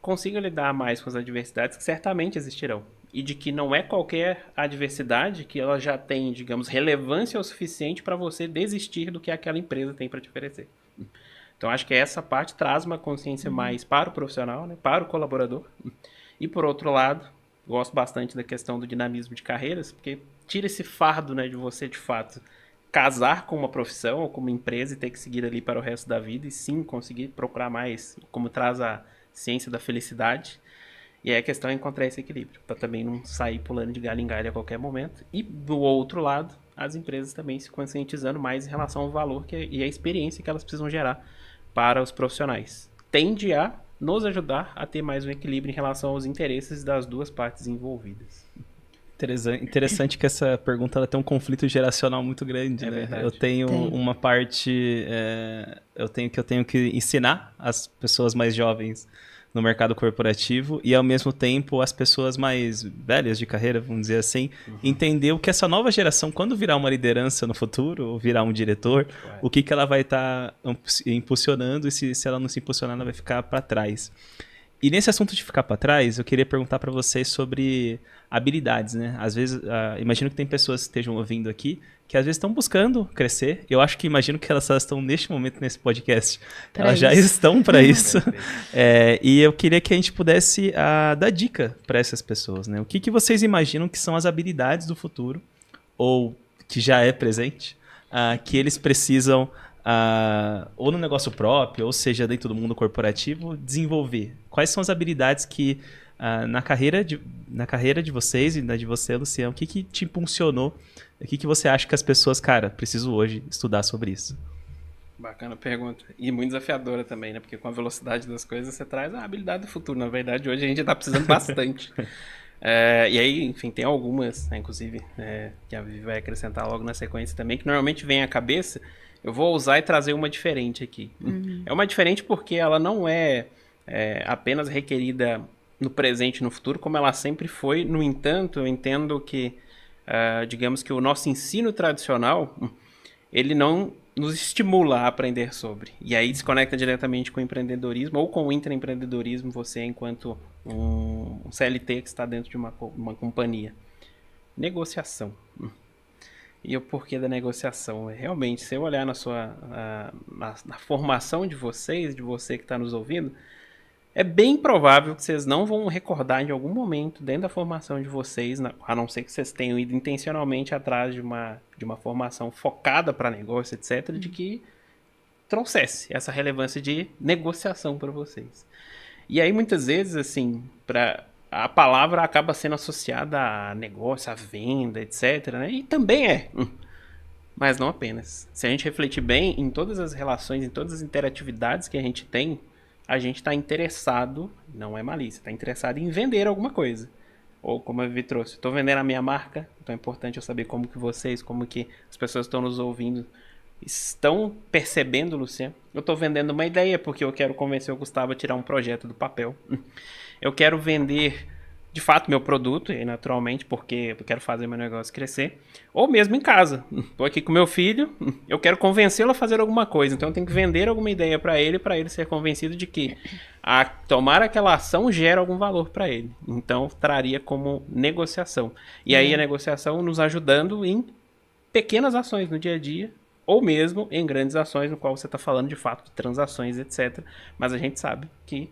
Speaker 3: consiga lidar mais com as adversidades que certamente existirão. E de que não é qualquer adversidade que ela já tem, digamos, relevância o suficiente para você desistir do que aquela empresa tem para te oferecer. Então, acho que essa parte traz uma consciência mais para o profissional, né, para o colaborador. E, por outro lado, gosto bastante da questão do dinamismo de carreiras, porque tira esse fardo, né, de você, de fato, casar com uma profissão ou com uma empresa e ter que seguir ali para o resto da vida e sim conseguir procurar mais, como traz a ciência da felicidade. E aí a questão é encontrar esse equilíbrio, para também não sair pulando de galho em galho a qualquer momento. E do outro lado, as empresas também se conscientizando mais em relação ao valor e a experiência que elas precisam gerar para os profissionais. Tende a nos ajudar a ter mais um equilíbrio em relação aos interesses das duas partes envolvidas.
Speaker 2: Interessante que essa pergunta ela tem um conflito geracional muito grande, né?
Speaker 3: Verdade.
Speaker 2: Eu tenho uma parte, eu tenho que ensinar as pessoas mais jovens no mercado corporativo e, ao mesmo tempo, as pessoas mais velhas de carreira, vamos dizer assim, entender o que essa nova geração, quando virar uma liderança no futuro, ou virar um diretor, o que ela vai estar impulsionando e se ela não se impulsionar, ela vai ficar para trás. E nesse assunto de ficar para trás, eu queria perguntar para vocês sobre habilidades, né? Às vezes, imagino que tem pessoas que estejam ouvindo aqui que às vezes estão buscando crescer. Eu acho que imagino que elas estão neste momento nesse podcast. Elas já estão para isso. E eu queria que a gente pudesse dar dica para essas pessoas, né? O que vocês imaginam que são as habilidades do futuro, ou que já é presente, que eles precisam, ou no negócio próprio, ou seja, dentro do mundo corporativo, desenvolver? Quais são as habilidades que, na carreira de vocês e na de você, Luciano, o que te impulsionou? O que você acha que as pessoas, cara, preciso hoje estudar sobre isso?
Speaker 3: Bacana pergunta. E muito desafiadora também, né? Porque com a velocidade das coisas, você traz a habilidade do futuro. Na verdade, hoje a gente está precisando bastante. E aí, enfim, tem algumas, né, inclusive, que a Vivi vai acrescentar logo na sequência também, que normalmente vem à cabeça. Eu vou usar e trazer uma diferente aqui. É uma diferente porque ela não é apenas requerida no presente e no futuro, como ela sempre foi. No entanto, eu entendo que, digamos que o nosso ensino tradicional, ele não nos estimula a aprender sobre. E aí se conecta diretamente com o empreendedorismo ou com o intraempreendedorismo, você enquanto um CLT que está dentro de uma companhia. Negociação. E o porquê da negociação? Realmente, se eu olhar na formação de vocês, de você que está nos ouvindo, é bem provável que vocês não vão recordar em algum momento, dentro da formação de vocês, a não ser que vocês tenham ido intencionalmente atrás de uma formação focada para negócio, etc., de que trouxesse essa relevância de negociação para vocês. E aí, muitas vezes, assim, a palavra acaba sendo associada a negócio, a venda, etc., né? E também mas não apenas. Se a gente refletir bem em todas as relações, em todas as interatividades que a gente tem, a gente está interessado, não é malícia, está interessado em vender alguma coisa. Ou como a Vivi trouxe, estou vendendo a minha marca, então é importante eu saber como que vocês, como que as pessoas que estão nos ouvindo estão percebendo, Luciano. Eu estou vendendo uma ideia porque eu quero convencer o Gustavo a tirar um projeto do papel. Eu quero vender, de fato, meu produto, e naturalmente, porque eu quero fazer meu negócio crescer. Ou mesmo em casa. Estou aqui com meu filho, eu quero convencê-lo a fazer alguma coisa. Então eu tenho que vender alguma ideia para ele ser convencido de que tomar aquela ação gera algum valor para ele. Então traria como negociação. E aí a negociação nos ajudando em pequenas ações no dia a dia, ou mesmo em grandes ações, no qual você está falando de fato de transações, etc. Mas a gente sabe que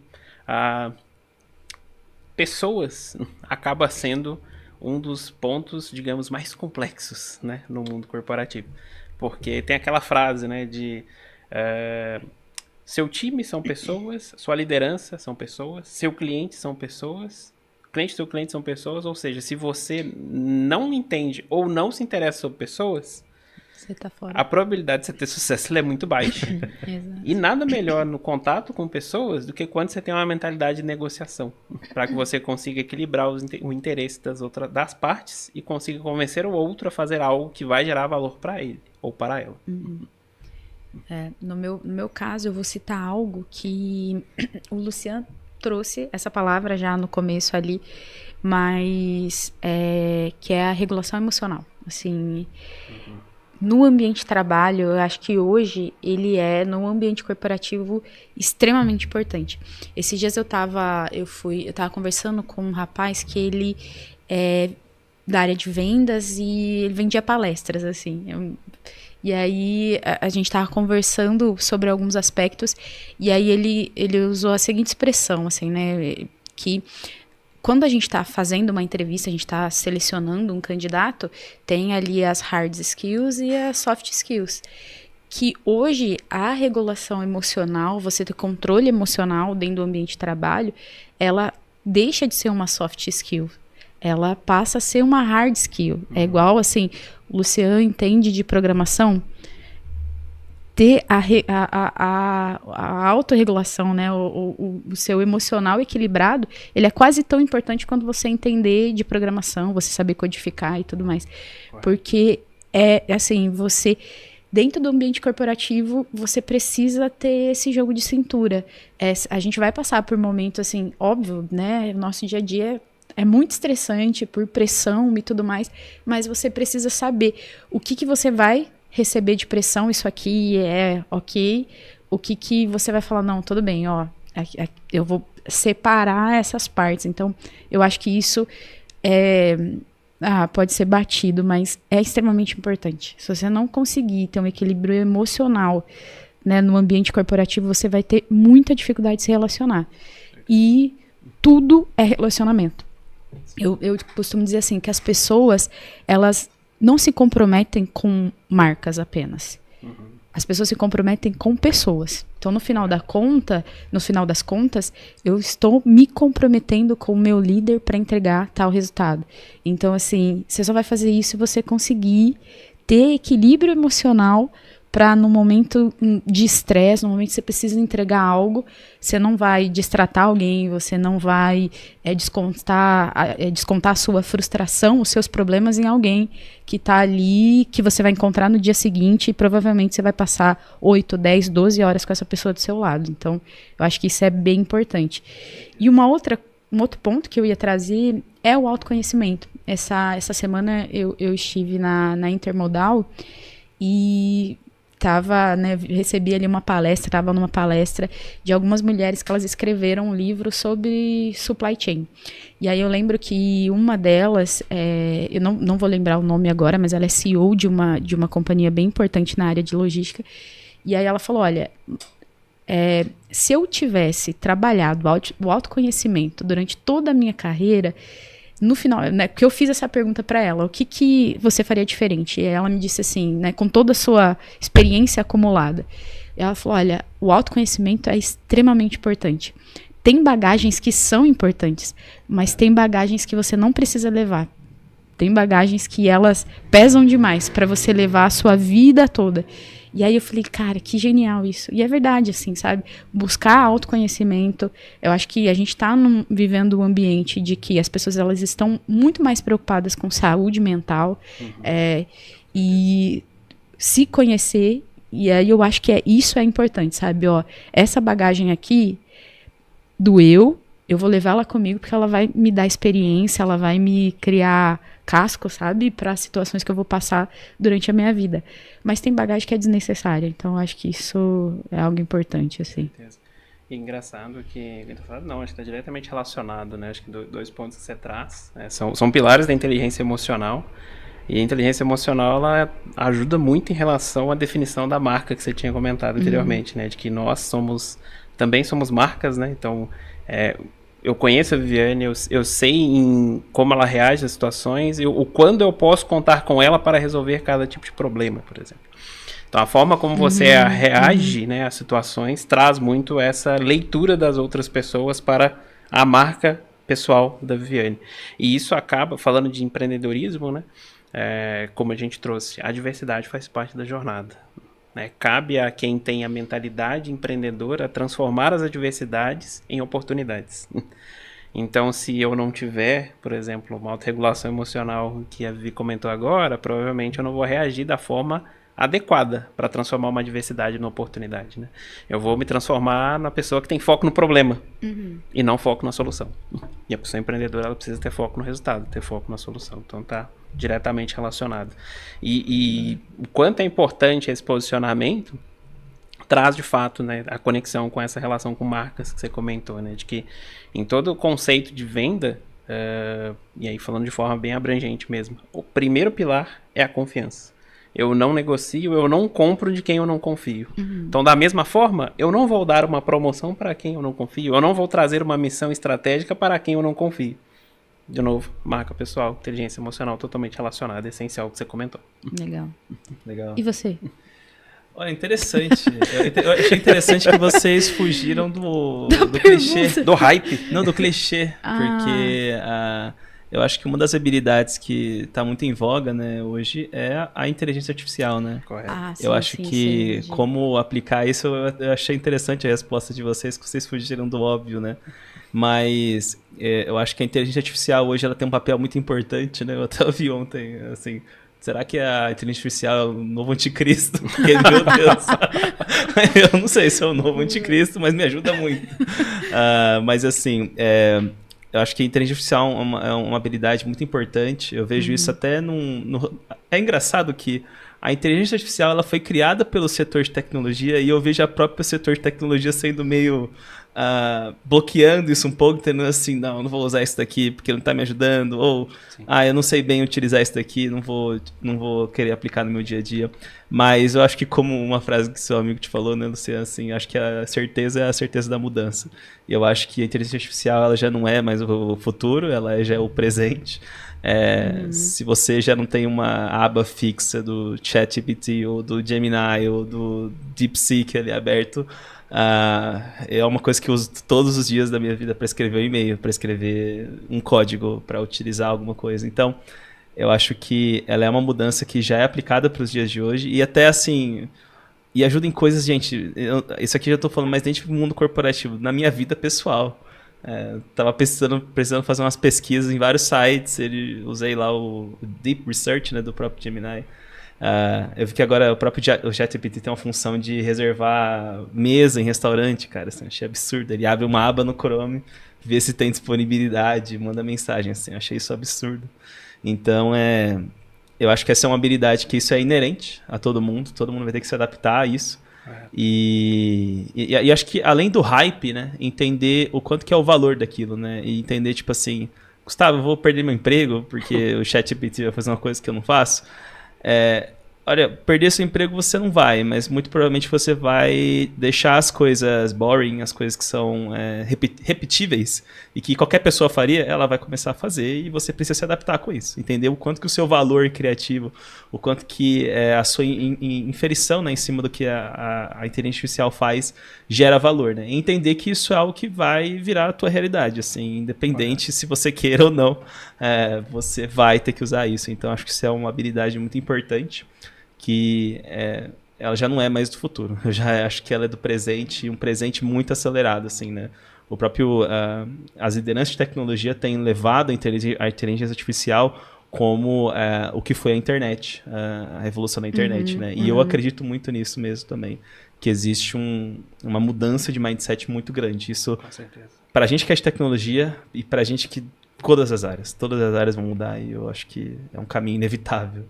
Speaker 3: pessoas acaba sendo um dos pontos, digamos, mais complexos, né, no mundo corporativo. Porque tem aquela frase, né, de seu time são pessoas, sua liderança são pessoas, seu cliente são pessoas, cliente e seu cliente são pessoas, ou seja, se você não entende ou não se interessa sobre pessoas,
Speaker 1: você tá fora.
Speaker 3: A probabilidade de você ter sucesso é muito baixa. E nada melhor no contato com pessoas do que quando você tem uma mentalidade de negociação, para que você consiga equilibrar o interesse das partes e consiga convencer o outro a fazer algo que vai gerar valor para ele ou para ela.
Speaker 1: No meu caso, eu vou citar algo que o Luciano trouxe essa palavra já no começo ali, mas que é a regulação emocional. Assim, no ambiente de trabalho, eu acho que hoje ele no ambiente corporativo, extremamente importante. Esses dias eu tava conversando com um rapaz que ele é da área de vendas e ele vendia palestras, assim. E aí a gente tava conversando sobre alguns aspectos e aí ele usou a seguinte expressão, assim, né, que quando a gente está fazendo uma entrevista, a gente está selecionando um candidato, tem ali as hard skills e as soft skills. Que hoje a regulação emocional, você ter controle emocional dentro do ambiente de trabalho, ela deixa de ser uma soft skill. Ela passa a ser uma hard skill. É igual, assim, o Luciano entende de programação, ter a autorregulação, né, o seu emocional equilibrado, ele é quase tão importante quanto você entender de programação, você saber codificar e tudo mais. Porque assim, você, dentro do ambiente corporativo, você precisa ter esse jogo de cintura. A gente vai passar por momentos, assim, óbvio, né, nosso dia a dia é muito estressante por pressão e tudo mais, mas você precisa saber o que você vai receber de pressão, isso aqui é ok, o que você vai falar, não, tudo bem, ó, eu vou separar essas partes. Então, eu acho que isso pode ser batido, mas é extremamente importante. Se você não conseguir ter um equilíbrio emocional, né, no ambiente corporativo, você vai ter muita dificuldade de se relacionar. E tudo é relacionamento. Eu costumo dizer assim, que as pessoas, elas não se comprometem com marcas apenas. As pessoas se comprometem com pessoas. Então, no final das contas, eu estou me comprometendo com o meu líder para entregar tal resultado. Então, assim, você só vai fazer isso se você conseguir ter equilíbrio emocional para, no momento de estresse, no momento que você precisa entregar algo, você não vai destratar alguém, você não vai descontar a sua frustração, os seus problemas em alguém que está ali, que você vai encontrar no dia seguinte e provavelmente você vai passar 8, 10, 12 horas com essa pessoa do seu lado. Então, eu acho que isso é bem importante. E um outro ponto que eu ia trazer é o autoconhecimento. Essa semana eu estive na Intermodal e recebi ali estava numa palestra de algumas mulheres que elas escreveram um livro sobre supply chain. E aí eu lembro que uma delas, eu não vou lembrar o nome agora, mas ela é CEO de uma companhia bem importante na área de logística. E aí ela falou, olha, se eu tivesse trabalhado o autoconhecimento durante toda a minha carreira, no final, né, porque eu fiz essa pergunta para ela, o que você faria diferente? E ela me disse assim, né, com toda a sua experiência acumulada, ela falou, olha, o autoconhecimento é extremamente importante. Tem bagagens que são importantes, mas tem bagagens que você não precisa levar. Tem bagagens que elas pesam demais para você levar a sua vida toda. E aí eu falei, cara, que genial isso. E é verdade, assim, sabe? Buscar autoconhecimento. Eu acho que a gente está vivendo um ambiente de que as pessoas, elas estão muito mais preocupadas com saúde mental. E se conhecer. E aí eu acho que isso é importante, sabe? Ó, essa bagagem aqui do eu vou levá-la comigo porque ela vai me dar experiência, ela vai me criar casco, sabe? Para situações que eu vou passar durante a minha vida. Mas tem bagagem que é desnecessária, então acho que isso é algo importante, assim.
Speaker 3: Com certeza. E engraçado que, não, acho que está diretamente relacionado, né? Acho que dois pontos que você traz, né? São pilares da inteligência emocional. E a inteligência emocional, ela ajuda muito em relação à definição da marca que você tinha comentado anteriormente, né? De que nós também somos marcas, né? Então, eu conheço a Viviane, eu sei como ela reage às situações e quando eu posso contar com ela para resolver cada tipo de problema, por exemplo. Então, a forma como você reage, né, às situações traz muito essa leitura das outras pessoas para a marca pessoal da Viviane. E isso acaba, falando de empreendedorismo, né, como a gente trouxe, a diversidade faz parte da jornada. Né? Cabe a quem tem a mentalidade empreendedora transformar as adversidades em oportunidades. Então, se eu não tiver, por exemplo, uma autorregulação emocional que a Vivi comentou agora, provavelmente eu não vou reagir da forma adequada para transformar uma adversidade numa oportunidade. Né? Eu vou me transformar na pessoa que tem foco no problema e não foco na solução. E a pessoa empreendedora, ela precisa ter foco no resultado, ter foco na solução. Então, tá diretamente relacionado. E o quanto é importante esse posicionamento traz de fato, né, a conexão com essa relação com marcas que você comentou, né, de que em todo o conceito de venda, e aí falando de forma bem abrangente mesmo, o primeiro pilar é a confiança. Eu não negocio, eu não compro de quem eu não confio. Então, da mesma forma, eu não vou dar uma promoção para quem eu não confio, eu não vou trazer uma missão estratégica para quem eu não confio. De novo, marca pessoal, inteligência emocional totalmente relacionada, essencial que você comentou.
Speaker 1: Legal. E você?
Speaker 2: Olha, interessante. Eu achei interessante que vocês fugiram do clichê.
Speaker 3: Do hype.
Speaker 2: Não, do clichê. Porque eu acho que uma das habilidades que está muito em voga, né, hoje é a inteligência artificial, né?
Speaker 3: Correto.
Speaker 2: Eu acho que como aplicar isso, eu achei interessante a resposta de vocês, que vocês fugiram do óbvio, né? Mas eu acho que a inteligência artificial hoje ela tem um papel muito importante, né? Eu até ouvi ontem, assim... Será que a inteligência artificial é o novo anticristo? Porque, meu Deus, eu não sei se é o novo anticristo, mas me ajuda muito. Mas assim, eu acho que a inteligência artificial é uma habilidade muito importante. Eu vejo isso até É engraçado que a inteligência artificial ela foi criada pelo setor de tecnologia e eu vejo a própria setor de tecnologia sendo meio... bloqueando isso um pouco, entendendo assim, não vou usar isso daqui porque não está me ajudando, ou eu não sei bem utilizar isso daqui, não vou querer aplicar no meu dia a dia. Mas eu acho que, como uma frase que seu amigo te falou, né, Luciano, assim, acho que a certeza é a certeza da mudança. E eu acho que a inteligência artificial ela já não é mais o futuro, ela já é o presente. Se você já não tem uma aba fixa do ChatGPT ou do Gemini ou do DeepSeek ali aberto, é uma coisa que eu uso todos os dias da minha vida para escrever um e-mail, para escrever um código, para utilizar alguma coisa. Então, eu acho que ela é uma mudança que já é aplicada para os dias de hoje e até assim, e ajuda em coisas, gente, isso aqui já estou falando mais dentro do mundo corporativo, na minha vida pessoal. Tava precisando fazer umas pesquisas em vários sites, usei lá o Deep Research, né, do próprio Gemini. Eu vi que agora o ChatGPT tem uma função de reservar mesa em restaurante, cara, assim, achei absurdo. Ele abre uma aba no Chrome, vê se tem disponibilidade, manda mensagem, assim, achei isso absurdo. Então, eu acho que essa é uma habilidade que isso é inerente a todo mundo vai ter que se adaptar a isso. E acho que além do hype, né, entender o quanto que é o valor daquilo, né, e entender, tipo assim, Gustavo, eu vou perder meu emprego porque o ChatGPT vai fazer uma coisa que eu não faço. Olha, perder seu emprego você não vai, mas muito provavelmente você vai deixar as coisas boring, as coisas que são repetíveis e que qualquer pessoa faria, ela vai começar a fazer e você precisa se adaptar com isso, entender o quanto que o seu valor criativo, o quanto que a sua inferição, né, em cima do que a inteligência artificial faz gera valor, né? E entender que isso é algo que vai virar a tua realidade, assim, independente se você queira ou não, você vai ter que usar isso. Então acho que isso é uma habilidade muito importante, que ela já não é mais do futuro. Eu já acho que ela é do presente, um presente muito acelerado, assim, né? O próprio... as lideranças de tecnologia têm levado a inteligência artificial como o que foi a internet, a revolução da internet, né? E eu acredito muito nisso mesmo também, que existe uma mudança de mindset muito grande. Isso, com certeza, para a gente que é de tecnologia e para a gente que todas as áreas vão mudar e eu acho que é um caminho inevitável.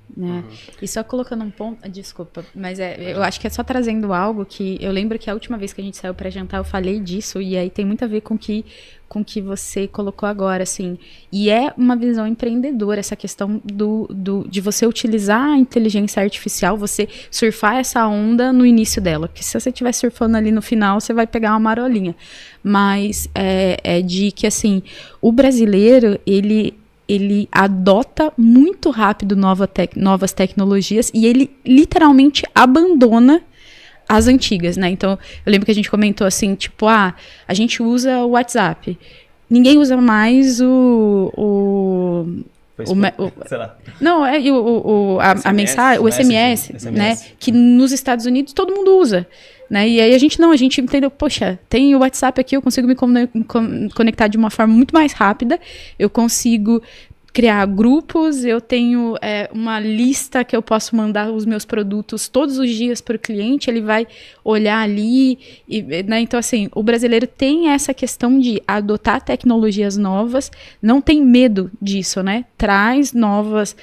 Speaker 1: E só colocando um ponto, desculpa, mas eu acho que é só trazendo algo que eu lembro que a última vez que a gente saiu para jantar eu falei disso e aí tem muito a ver com que você colocou agora, assim, e é uma visão empreendedora essa questão de você utilizar a inteligência artificial, você surfar essa onda no início dela, porque se você estiver surfando ali no final, você vai pegar uma marolinha, mas é de que, assim, o brasileiro, ele adota muito rápido novas tecnologias e ele literalmente abandona as antigas, né? Então, eu lembro que a gente comentou assim, tipo, a gente usa o WhatsApp. Ninguém usa mais sei lá. Não, a mensagem, o SMS, né? Que nos Estados Unidos todo mundo usa, né? E aí a gente entendeu, poxa, tem o WhatsApp aqui, eu consigo me conectar de uma forma muito mais rápida, eu consigo criar grupos, eu tenho uma lista que eu posso mandar os meus produtos todos os dias para o cliente, ele vai olhar ali, né? Então assim, o brasileiro tem essa questão de adotar tecnologias novas, não tem medo disso, né? Traz novos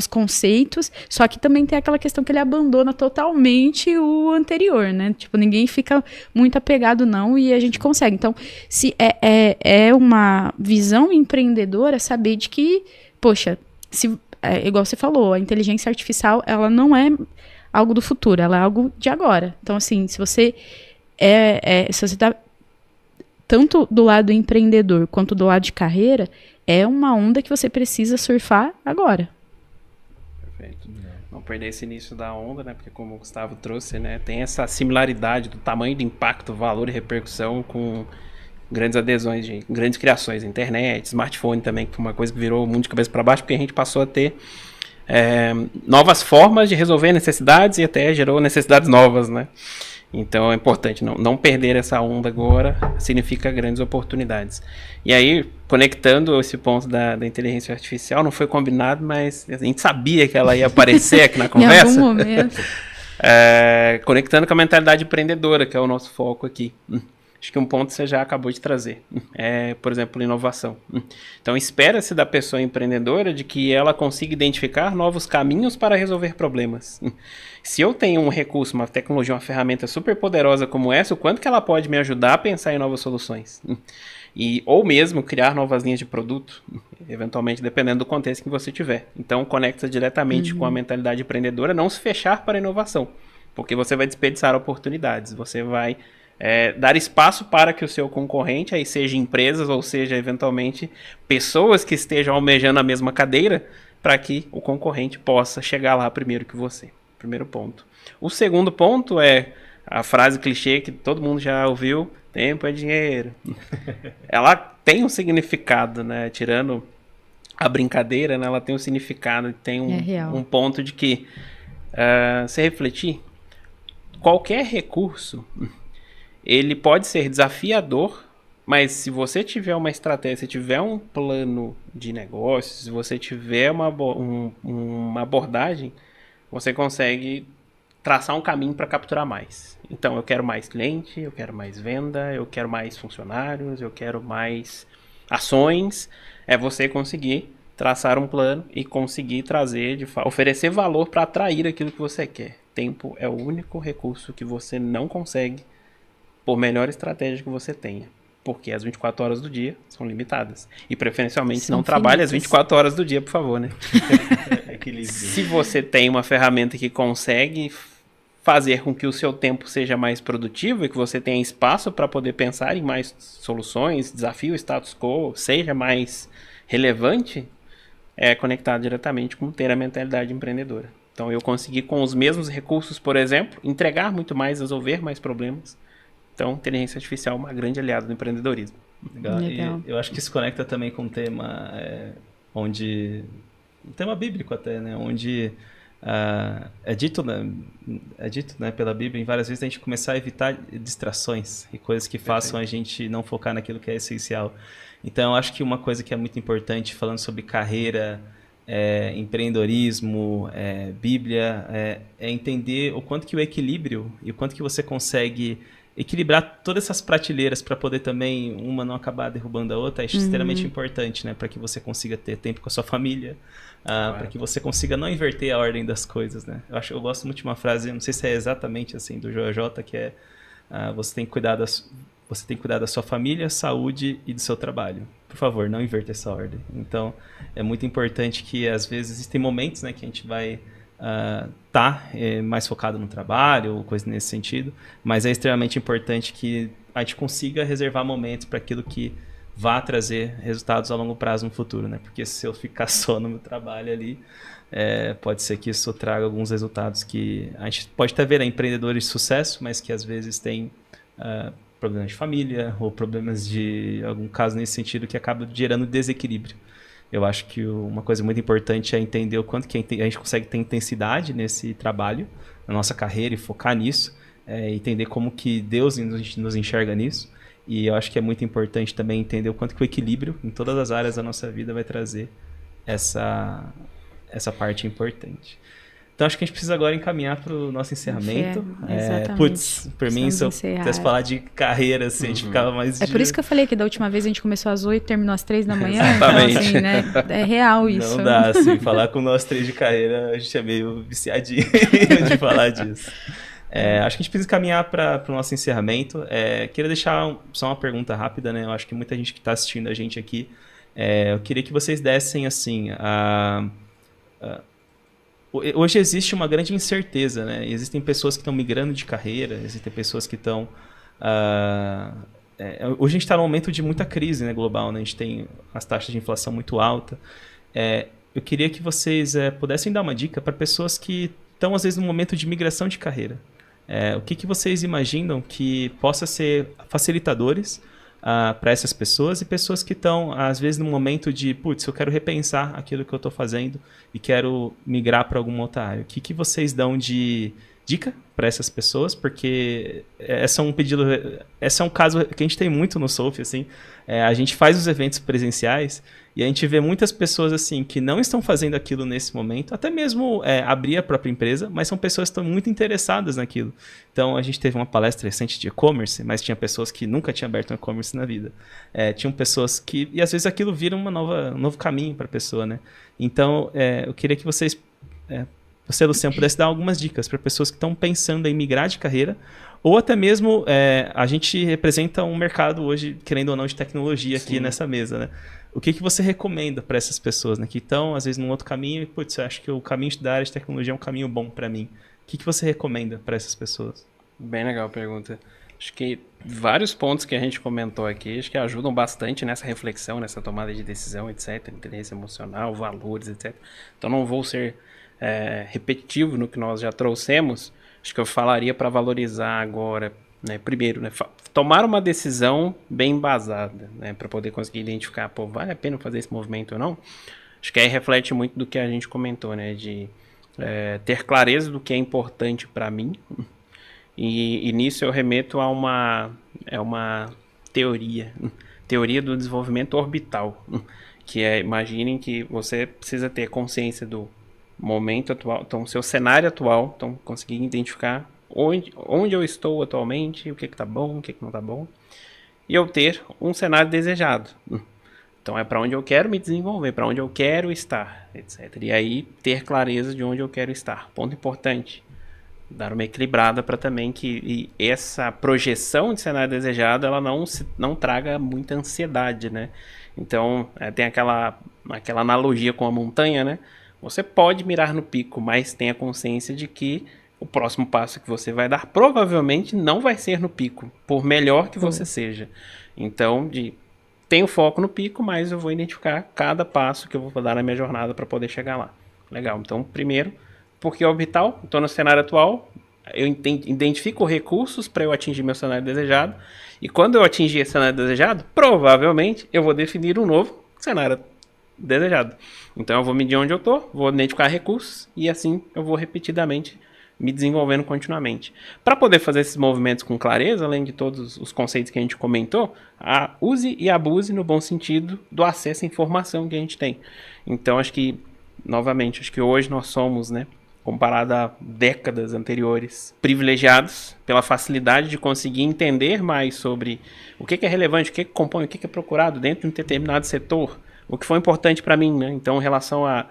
Speaker 1: conceitos, só que também tem aquela questão que ele abandona totalmente o anterior, né? Tipo, ninguém fica muito apegado não, e a gente consegue. Então, se é uma visão empreendedora saber de que, poxa, igual você falou, a inteligência artificial, ela não é algo do futuro, ela é algo de agora. Então, assim, se você se você tá tanto do lado empreendedor quanto do lado de carreira, é uma onda que você precisa surfar agora.
Speaker 3: Perfeito. Não perder esse início da onda, né? Porque como o Gustavo trouxe, né? Tem essa similaridade do tamanho do impacto, valor e repercussão com grandes adesões de grandes criações, internet, smartphone também, que foi uma coisa que virou o mundo de cabeça para baixo, porque a gente passou a ter novas formas de resolver necessidades e até gerou necessidades novas, né? Então é importante não perder essa onda agora, significa grandes oportunidades. E aí, conectando esse ponto da inteligência artificial, não foi combinado, mas a gente sabia que ela ia aparecer aqui na conversa.
Speaker 1: Em algum momento.
Speaker 3: Conectando com a mentalidade empreendedora, que é o nosso foco aqui. Acho que um ponto você já acabou de trazer, por exemplo, inovação. Então, espera-se da pessoa empreendedora de que ela consiga identificar novos caminhos para resolver problemas. Se eu tenho um recurso, uma tecnologia, uma ferramenta super poderosa como essa, o quanto que ela pode me ajudar a pensar em novas soluções? Ou mesmo criar novas linhas de produto, eventualmente, dependendo do contexto que você tiver. Então, conecta diretamente com a mentalidade empreendedora, não se fechar para a inovação, porque você vai desperdiçar oportunidades, você vai dar espaço para que o seu concorrente, aí seja empresas ou seja eventualmente pessoas que estejam almejando a mesma cadeira, para que o concorrente possa chegar lá primeiro que você. Primeiro ponto. O segundo ponto é a frase clichê que todo mundo já ouviu: tempo é dinheiro. Ela tem um significado, né? Tirando a brincadeira, né? Ela tem um significado, tem um ponto de que se refletir, qualquer recurso ele pode ser desafiador, mas se você tiver uma estratégia, se tiver um plano de negócio, se você tiver uma abordagem, você consegue traçar um caminho para capturar mais. Então, eu quero mais cliente, eu quero mais venda, eu quero mais funcionários, eu quero mais ações. É você conseguir traçar um plano e conseguir oferecer valor para atrair aquilo que você quer. Tempo é o único recurso que você não consegue, por melhor estratégia que você tenha, porque as 24 horas do dia são limitadas. E preferencialmente não trabalhe as 24 horas do dia, por favor, né? Se você tem uma ferramenta que consegue fazer com que o seu tempo seja mais produtivo e que você tenha espaço para poder pensar em mais soluções, desafio, status quo, seja mais relevante, é conectado diretamente com ter a mentalidade empreendedora. Então eu consegui, com os mesmos recursos, por exemplo, entregar muito mais, resolver mais problemas. Então, inteligência artificial é uma grande aliada do empreendedorismo.
Speaker 2: Legal. E eu acho que isso conecta também com um tema um tema bíblico até, né? Onde é dito, né, pela Bíblia, em várias vezes, a gente começar a evitar distrações e coisas que façam a gente não focar naquilo que é essencial. Então, eu acho que uma coisa que é muito importante, falando sobre carreira, empreendedorismo, Bíblia, é entender o quanto que o equilíbrio e o quanto que você consegue equilibrar todas essas prateleiras para poder também uma não acabar derrubando a outra é extremamente importante, né? Para que você consiga ter tempo com a sua família, para que você consiga não inverter a ordem das coisas, né? Eu gosto muito de uma frase, não sei se é exatamente assim, do Joel J, que é você tem que cuidar da sua família, saúde e do seu trabalho. Por favor, não inverta essa ordem. Então, é muito importante que às vezes existem momentos, né, que a gente vai mais focado no trabalho ou coisa nesse sentido, mas é extremamente importante que a gente consiga reservar momentos para aquilo que vá trazer resultados a longo prazo no futuro, né? Porque se eu ficar só no meu trabalho ali, pode ser que isso traga alguns resultados que a gente pode até ver empreendedores de sucesso, mas que às vezes têm problemas de família ou problemas de algum caso nesse sentido que acaba gerando desequilíbrio. Eu acho que uma coisa muito importante é entender o quanto que a gente consegue ter intensidade nesse trabalho, na nossa carreira, e focar nisso, entender como que Deus nos enxerga nisso. E eu acho que é muito importante também entender o quanto que o equilíbrio em todas as áreas da nossa vida vai trazer essa parte importante. Então, acho que a gente precisa agora encaminhar para o nosso encerramento.
Speaker 1: Exatamente.
Speaker 2: Por mim, se eu quisesse falar de carreira, assim, a gente ficava mais...
Speaker 1: É por isso que eu falei que da última vez a gente começou às 8 e terminou às 3 da manhã.
Speaker 2: Exatamente.
Speaker 1: Então, assim, né? É real isso.
Speaker 2: Não dá, assim, falar com nós 3 de carreira, a gente é meio viciadinho de falar disso. Acho que a gente precisa caminhar para o nosso encerramento. Queria deixar só uma pergunta rápida, né? Eu acho que muita gente que está assistindo a gente aqui, eu queria que vocês dessem, assim, hoje existe uma grande incerteza, né? Existem pessoas que estão migrando de carreira, existem pessoas que estão... hoje a gente está num momento de muita crise, né, global, né? A gente tem as taxas de inflação muito altas. Eu queria que vocês pudessem dar uma dica para pessoas que estão, às vezes, num momento de migração de carreira. O que vocês imaginam que possa ser facilitadores para essas pessoas e pessoas que estão, às vezes, num momento de, putz, eu quero repensar aquilo que eu estou fazendo e quero migrar para alguma outra área. O que vocês dão de dica para essas pessoas? Porque esse é um caso que a gente tem muito no Solf, assim. A gente faz os eventos presenciais e a gente vê muitas pessoas assim que não estão fazendo aquilo nesse momento, até mesmo abrir a própria empresa, mas são pessoas que estão muito interessadas naquilo. Então a gente teve uma palestra recente de e-commerce, mas tinha pessoas que nunca tinham aberto um e-commerce na vida. Tinham pessoas que... E às vezes aquilo vira um novo caminho para a pessoa, né? Então eu queria que vocês... você, Luciano, pudesse dar algumas dicas para pessoas que estão pensando em migrar de carreira, ou até mesmo a gente representa um mercado hoje, querendo ou não, de tecnologia aqui nessa mesa, né? O que você recomenda para essas pessoas, né, que estão, às vezes, num outro caminho e, putz, eu acho que o caminho da área de tecnologia é um caminho bom para mim. O que você recomenda para essas pessoas?
Speaker 3: Bem legal a pergunta. Acho que vários pontos que a gente comentou aqui, acho que ajudam bastante nessa reflexão, nessa tomada de decisão, etc. Inteligência emocional, valores, etc. Então não vou ser repetitivo no que nós já trouxemos. Acho que eu falaria para valorizar agora, né, primeiro, né, tomar uma decisão bem embasada, né, para poder conseguir identificar, pô, vale a pena fazer esse movimento ou não? Acho que aí reflete muito do que a gente comentou, né, de ter clareza do que é importante para mim. E nisso eu remeto a uma teoria do desenvolvimento orbital, que imaginem que você precisa ter consciência do momento atual, então seu cenário atual, então conseguir identificar onde eu estou atualmente, o que está bom, o que não está bom, e eu ter um cenário desejado. Então é para onde eu quero me desenvolver, para onde eu quero estar, etc. E aí ter clareza de onde eu quero estar. Ponto importante, dar uma equilibrada para também que essa projeção de cenário desejado ela não traga muita ansiedade, né? Então tem aquela analogia com a montanha, né? Você pode mirar no pico, mas tenha consciência de que o próximo passo que você vai dar provavelmente não vai ser no pico, por melhor que você seja. Então, tenho foco no pico, mas eu vou identificar cada passo que eu vou dar na minha jornada para poder chegar lá. Legal. Então, primeiro, porque orbital, estou no cenário atual, eu identifico recursos para eu atingir meu cenário desejado, e quando eu atingir esse cenário desejado, provavelmente eu vou definir um novo cenário desejado. Então eu vou medir onde eu estou, vou identificar recursos e assim eu vou repetidamente me desenvolvendo continuamente. Para poder fazer esses movimentos com clareza, além de todos os conceitos que a gente comentou, use e abuse no bom sentido do acesso à informação que a gente tem. Então acho que, novamente, hoje nós somos, né, comparado a décadas anteriores, privilegiados pela facilidade de conseguir entender mais sobre o que é relevante, o que compõe, o que é procurado dentro de um determinado setor, o que foi importante para mim, né? Então, em relação a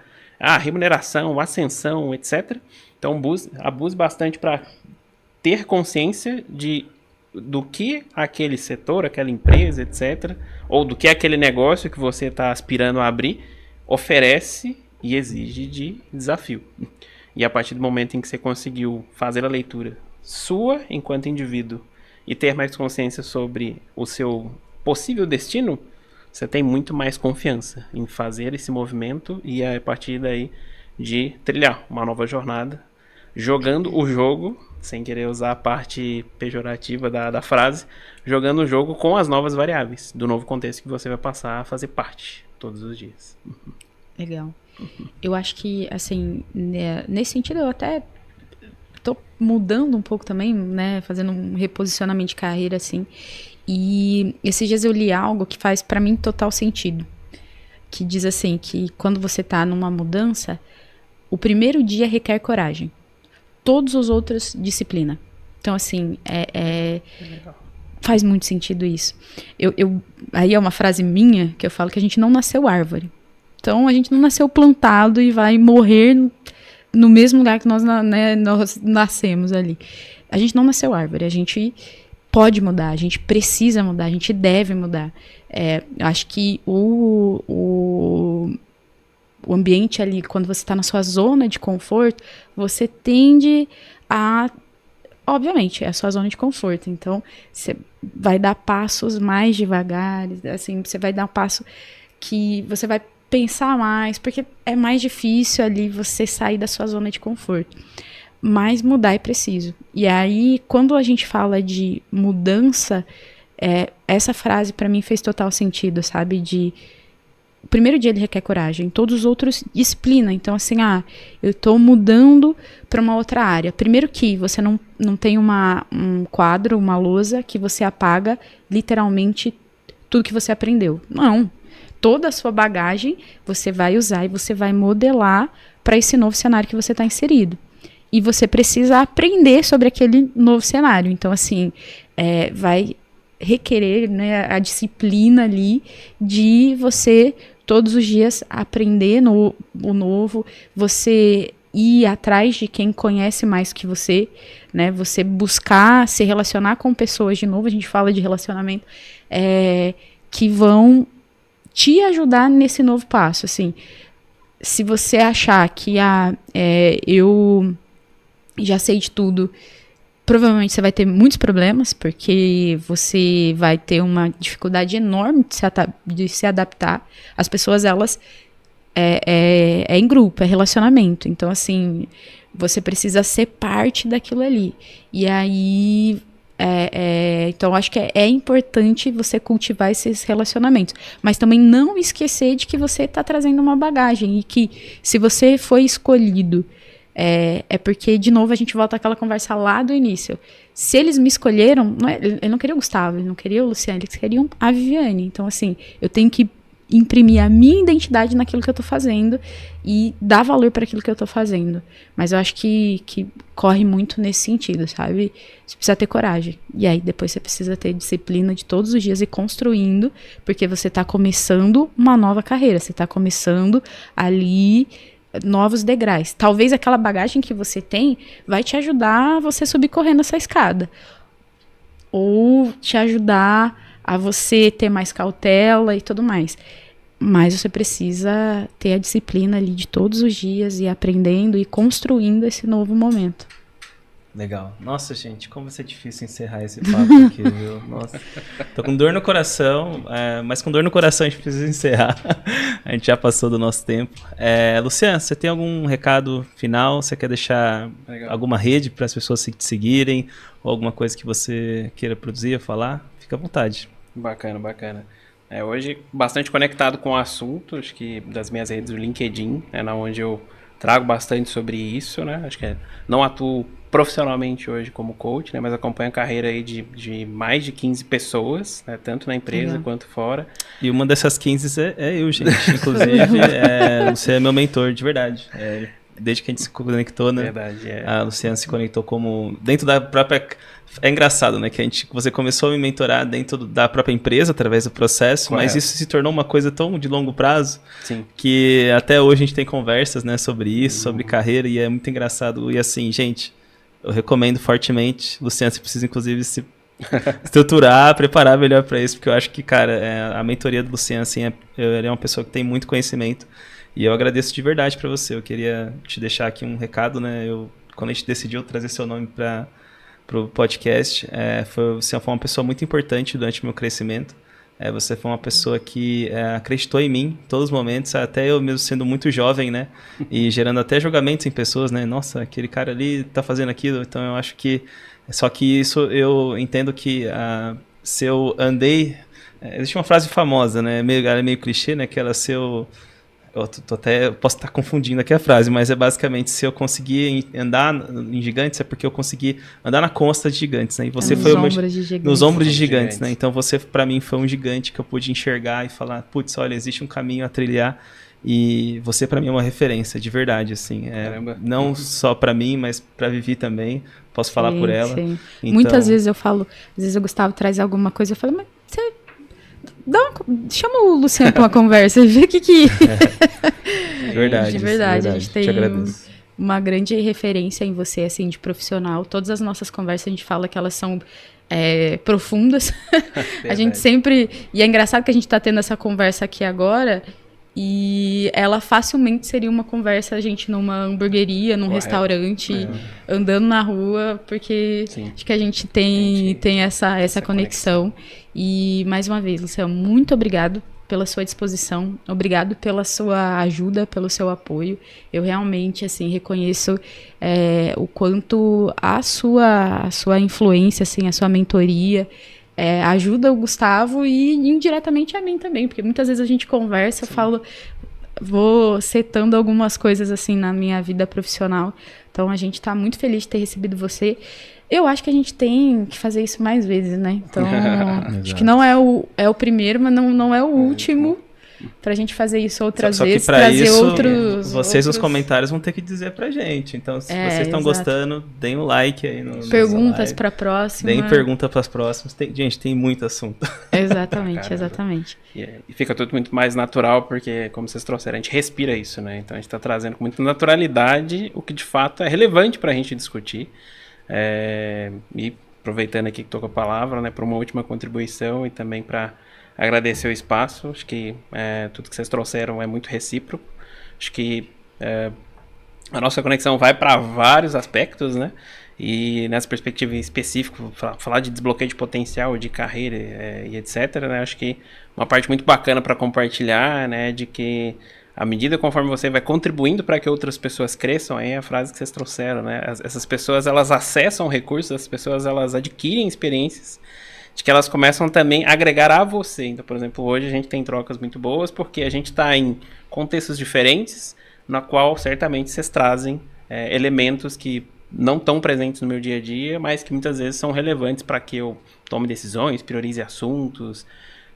Speaker 3: remuneração, ascensão, etc. Então, abuse bastante para ter consciência do que aquele setor, aquela empresa, etc., ou do que aquele negócio que você está aspirando a abrir oferece e exige de desafio. E a partir do momento em que você conseguiu fazer a leitura sua enquanto indivíduo e ter mais consciência sobre o seu possível destino, você tem muito mais confiança em fazer esse movimento e a partir daí de trilhar uma nova jornada, jogando o jogo, sem querer usar a parte pejorativa da frase, jogando o jogo com as novas variáveis do novo contexto que você vai passar a fazer parte todos os dias.
Speaker 1: Legal. Eu acho que, assim, nesse sentido eu até tô mudando um pouco também, né, fazendo um reposicionamento de carreira, assim. E esses dias eu li algo que faz pra mim total sentido. que diz assim, que quando você tá numa mudança, o primeiro dia requer coragem. Todos os outros, disciplina. Então, assim, faz muito sentido isso. Aí é uma frase minha que eu falo que a gente não nasceu árvore. Então, a gente não nasceu plantado e vai morrer no mesmo lugar que nós nascemos ali. A gente não nasceu árvore. A gente pode mudar, a gente precisa mudar, a gente deve mudar. Acho que o ambiente ali, quando você está na sua zona de conforto, você tende a... Obviamente, é a sua zona de conforto. Então, você vai dar passos mais devagar, assim, você vai dar um passo que você vai pensar mais, porque é mais difícil ali você sair da sua zona de conforto. Mas mudar é preciso. E aí, quando a gente fala de mudança, essa frase para mim fez total sentido, sabe? O primeiro dia ele requer coragem, todos os outros disciplina. Então, assim, eu tô mudando para uma outra área. Primeiro que você não tem um quadro, uma lousa que você apaga literalmente tudo que você aprendeu. Não. Toda a sua bagagem você vai usar e você vai modelar para esse novo cenário que você está inserido. E você precisa aprender sobre aquele novo cenário. Então, assim, vai requerer, né, a disciplina ali de você todos os dias aprender o novo, você ir atrás de quem conhece mais que você, né, você buscar se relacionar com pessoas, de novo a gente fala de relacionamento, que vão te ajudar nesse novo passo, assim. Se você achar que eu já sei de tudo, provavelmente você vai ter muitos problemas, porque você vai ter uma dificuldade enorme de se adaptar. As pessoas, elas em grupo, é relacionamento. Então, assim, você precisa ser parte daquilo ali. E aí, então, acho que é importante você cultivar esses relacionamentos. Mas também não esquecer de que você está trazendo uma bagagem e que se você foi escolhido... porque, de novo, a gente volta àquela conversa lá do início. Se eles me escolheram, ele não queria o Gustavo, ele não queria o Luciano, eles queriam a Viviane. Então, assim, eu tenho que imprimir a minha identidade naquilo que eu tô fazendo e dar valor para aquilo que eu tô fazendo. Mas eu acho que corre muito nesse sentido, sabe? Você precisa ter coragem. E aí, depois você precisa ter disciplina de todos os dias e construindo, porque você tá começando uma nova carreira, você tá começando ali... novos degraus. Talvez aquela bagagem que você tem vai te ajudar a você subir correndo essa escada. Ou te ajudar a você ter mais cautela e tudo mais. Mas você precisa ter a disciplina ali de todos os dias e aprendendo e construindo esse novo momento.
Speaker 2: Legal. Nossa, gente, como vai ser difícil encerrar esse papo aqui, viu? Nossa. Tô com dor no coração, mas com dor no coração a gente precisa encerrar. A gente já passou do nosso tempo. Luciano, você tem algum recado final? Você quer deixar alguma rede para as pessoas te seguirem? Ou alguma coisa que você queira produzir ou falar? Fica à vontade.
Speaker 3: Bacana, bacana. Hoje, bastante conectado com o assunto, acho que das minhas redes do LinkedIn, onde eu trago bastante sobre isso, né? Acho que não atuo profissionalmente hoje como coach, né, mas acompanho a carreira aí de mais de 15 pessoas, né, tanto na empresa quanto fora.
Speaker 2: E uma dessas 15 é eu, gente. Inclusive, você é meu mentor, de verdade. Desde que a gente se conectou, né?
Speaker 3: Verdade,
Speaker 2: A Luciana se conectou como... Dentro da própria... É engraçado, né? Que você começou a me mentorar dentro da própria empresa, através do processo,
Speaker 3: Correto.
Speaker 2: Mas isso se tornou uma coisa tão de longo prazo,
Speaker 3: Sim.
Speaker 2: Que até hoje a gente tem conversas, né, sobre isso, sobre carreira, e é muito engraçado. E assim, gente... Eu recomendo fortemente. Luciano, você precisa, inclusive, se estruturar, preparar melhor para isso, porque eu acho que, cara, a mentoria do Luciano, assim, ele é uma pessoa que tem muito conhecimento, e eu agradeço de verdade para você. Eu queria te deixar aqui um recado, né? Quando a gente decidiu trazer seu nome para o podcast, você foi uma pessoa muito importante durante o meu crescimento. Você foi uma pessoa que acreditou em mim em todos os momentos, até eu mesmo sendo muito jovem, né? E gerando até julgamentos em pessoas, né? Nossa, aquele cara ali tá fazendo aquilo. Então eu acho que... Só que isso eu entendo que se eu andei... existe uma frase famosa, né? Ela é meio clichê, né? Que ela, se eu eu posso estar confundindo aqui a frase, mas é basicamente, se eu conseguir andar em gigantes, é porque eu consegui andar na costa de gigantes, né? E você foi nos ombros de gigantes, né? Então você, para mim, foi um gigante que eu pude enxergar e falar, putz, olha, existe um caminho a trilhar. E você, para mim, é uma referência, de verdade, assim. Não só para mim, mas para Vivi também. Posso falar por ela.
Speaker 1: Sim. Então... Muitas vezes eu falo, às vezes o Gustavo traz alguma coisa, eu falo, mas você... chama o Luciano para uma conversa e vê o que...
Speaker 2: Verdade.
Speaker 1: De verdade, a gente tem uma grande referência em você, assim, de profissional. Todas as nossas conversas, a gente fala que elas são... profundas. A gente sempre... E é engraçado que a gente tá tendo essa conversa aqui agora... E ela facilmente seria uma conversa, a gente numa hamburgueria, num restaurante, andando na rua, porque acho que a gente tem essa conexão. E, mais uma vez, Luciano, muito obrigado pela sua disposição, obrigado pela sua ajuda, pelo seu apoio. Eu realmente, assim, reconheço o quanto a sua influência, assim, a sua mentoria... ajuda o Gustavo e indiretamente a mim também, porque muitas vezes a gente conversa, eu falo, vou setando algumas coisas assim na minha vida profissional, então a gente tá muito feliz de ter recebido você. Eu acho que a gente tem que fazer isso mais vezes, né? Então, acho que não é o primeiro, mas não é o último. Pra gente fazer isso outras vezes, trazer
Speaker 2: isso,
Speaker 1: outros...
Speaker 2: nos comentários vão ter que dizer pra gente. Então, se vocês estão gostando, deem um like aí no
Speaker 1: perguntas pra próxima.
Speaker 2: Deem pergunta pras próximas. Gente, tem muito assunto.
Speaker 1: Exatamente, exatamente.
Speaker 3: E fica tudo muito mais natural, porque, como vocês trouxeram, a gente respira isso, né? Então, a gente tá trazendo com muita naturalidade o que, de fato, é relevante pra gente discutir. E aproveitando aqui que tô com a palavra, né, para uma última contribuição e também para agradecer o espaço. Acho que tudo que vocês trouxeram é muito recíproco. Acho que a nossa conexão vai para vários aspectos, né? E nessa perspectiva específica, falar de desbloqueio de potencial, de carreira e etc., né? Acho que uma parte muito bacana para compartilhar, né? De que à medida conforme você vai contribuindo para que outras pessoas cresçam, aí é a frase que vocês trouxeram, né? Essas pessoas, elas acessam recursos, as pessoas, elas adquirem experiências, de que elas começam também a agregar a você. Então, por exemplo, hoje a gente tem trocas muito boas porque a gente está em contextos diferentes, na qual certamente vocês trazem elementos que não estão presentes no meu dia a dia, mas que muitas vezes são relevantes para que eu tome decisões, priorize assuntos,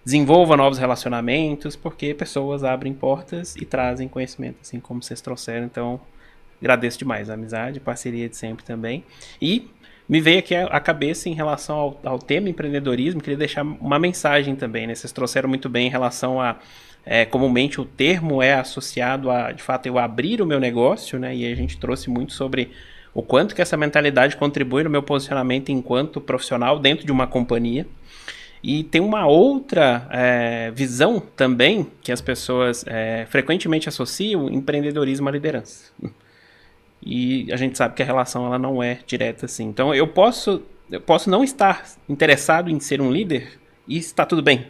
Speaker 3: desenvolva novos relacionamentos, porque pessoas abrem portas e trazem conhecimento, assim como vocês trouxeram. Então, agradeço demais a amizade, parceria de sempre também. E me veio aqui a cabeça em relação ao tema empreendedorismo, queria deixar uma mensagem também, né? Vocês trouxeram muito bem em relação a, comumente o termo é associado a, de fato, eu abrir o meu negócio, né? E a gente trouxe muito sobre o quanto que essa mentalidade contribui no meu posicionamento enquanto profissional dentro de uma companhia. E tem uma outra visão também que as pessoas frequentemente associam empreendedorismo à liderança. E a gente sabe que a relação ela não é direta assim. Então eu posso não estar interessado em ser um líder e está tudo bem.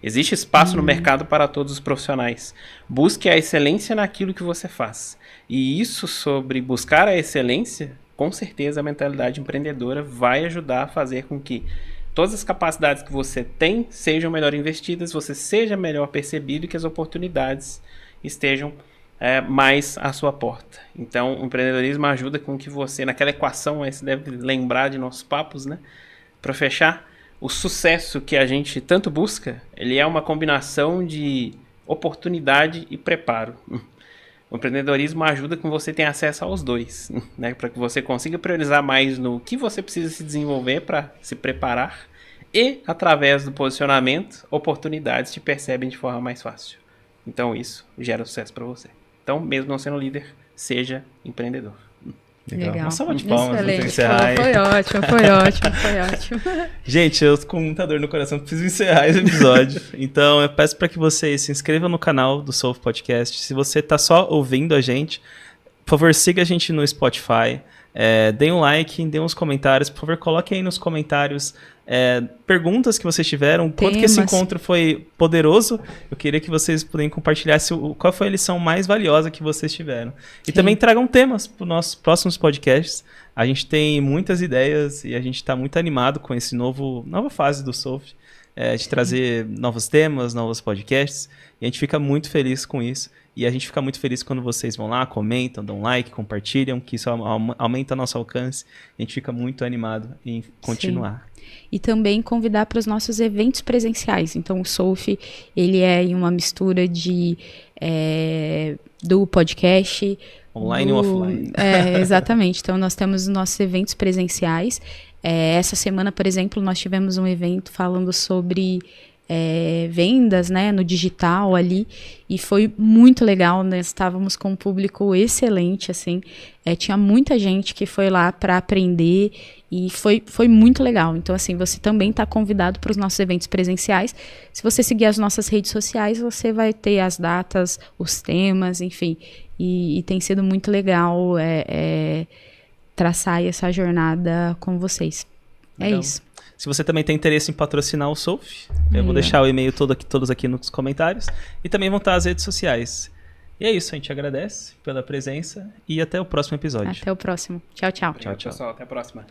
Speaker 3: Existe espaço no mercado para todos os profissionais. Busque a excelência naquilo que você faz. E isso sobre buscar a excelência, com certeza a mentalidade empreendedora vai ajudar a fazer com que todas as capacidades que você tem sejam melhor investidas, você seja melhor percebido e que as oportunidades estejam mais à sua porta. Então, o empreendedorismo ajuda com que você, naquela equação, aí você deve lembrar de nossos papos, né? Para fechar, o sucesso que a gente tanto busca, ele é uma combinação de oportunidade e preparo. O empreendedorismo ajuda com que você tenha acesso aos dois, né? Para que você consiga priorizar mais no que você precisa se desenvolver para se preparar e, através do posicionamento, oportunidades te percebem de forma mais fácil. Então, isso gera sucesso para você. Então, mesmo não sendo líder, seja empreendedor.
Speaker 1: Legal.
Speaker 2: Uma salva de palmas para encerrar.
Speaker 1: Foi ótimo.
Speaker 2: Gente, eu com muita dor no coração preciso encerrar esse episódio. Então, eu peço para que vocês se inscrevam no canal do Solve Podcast. Se você está só ouvindo a gente, por favor, siga a gente no Spotify. Deem um like, deem uns comentários. Por favor, coloquem aí nos comentários perguntas que vocês tiveram. Quanto que esse encontro foi poderoso. Eu queria que vocês pudessem compartilhar qual foi a lição mais valiosa que vocês tiveram. E também tragam temas para os nossos próximos podcasts. A gente tem muitas ideias e a gente está muito animado com esse nova fase do Solve. de trazer novos temas, novos podcasts. E a gente fica muito feliz com isso. E a gente fica muito feliz quando vocês vão lá, comentam, dão like, compartilham, que isso aumenta nosso alcance. A gente fica muito animado em continuar.
Speaker 1: Sim. E também convidar para os nossos eventos presenciais. Então, o Solf, ele é em uma mistura do podcast...
Speaker 2: Online e offline.
Speaker 1: Exatamente. Então, nós temos os nossos eventos presenciais. Essa semana, por exemplo, nós tivemos um evento falando sobre vendas, né, no digital ali, e foi muito legal. Nós estávamos com um público excelente, assim. Tinha muita gente que foi lá para aprender e foi muito legal. Então, assim, você também está convidado para os nossos eventos presenciais. Se você seguir as nossas redes sociais, você vai ter as datas, os temas, enfim. E tem sido muito legal traçar essa jornada com vocês.
Speaker 2: Legal.
Speaker 1: É isso.
Speaker 2: Se você também tem interesse em patrocinar o Solf, eu vou deixar o e-mail todos aqui nos comentários. E também vão estar as redes sociais. E é isso, a gente agradece pela presença e até o próximo episódio.
Speaker 1: Até o próximo. Tchau, tchau.
Speaker 3: Obrigado, pessoal. Até a próxima.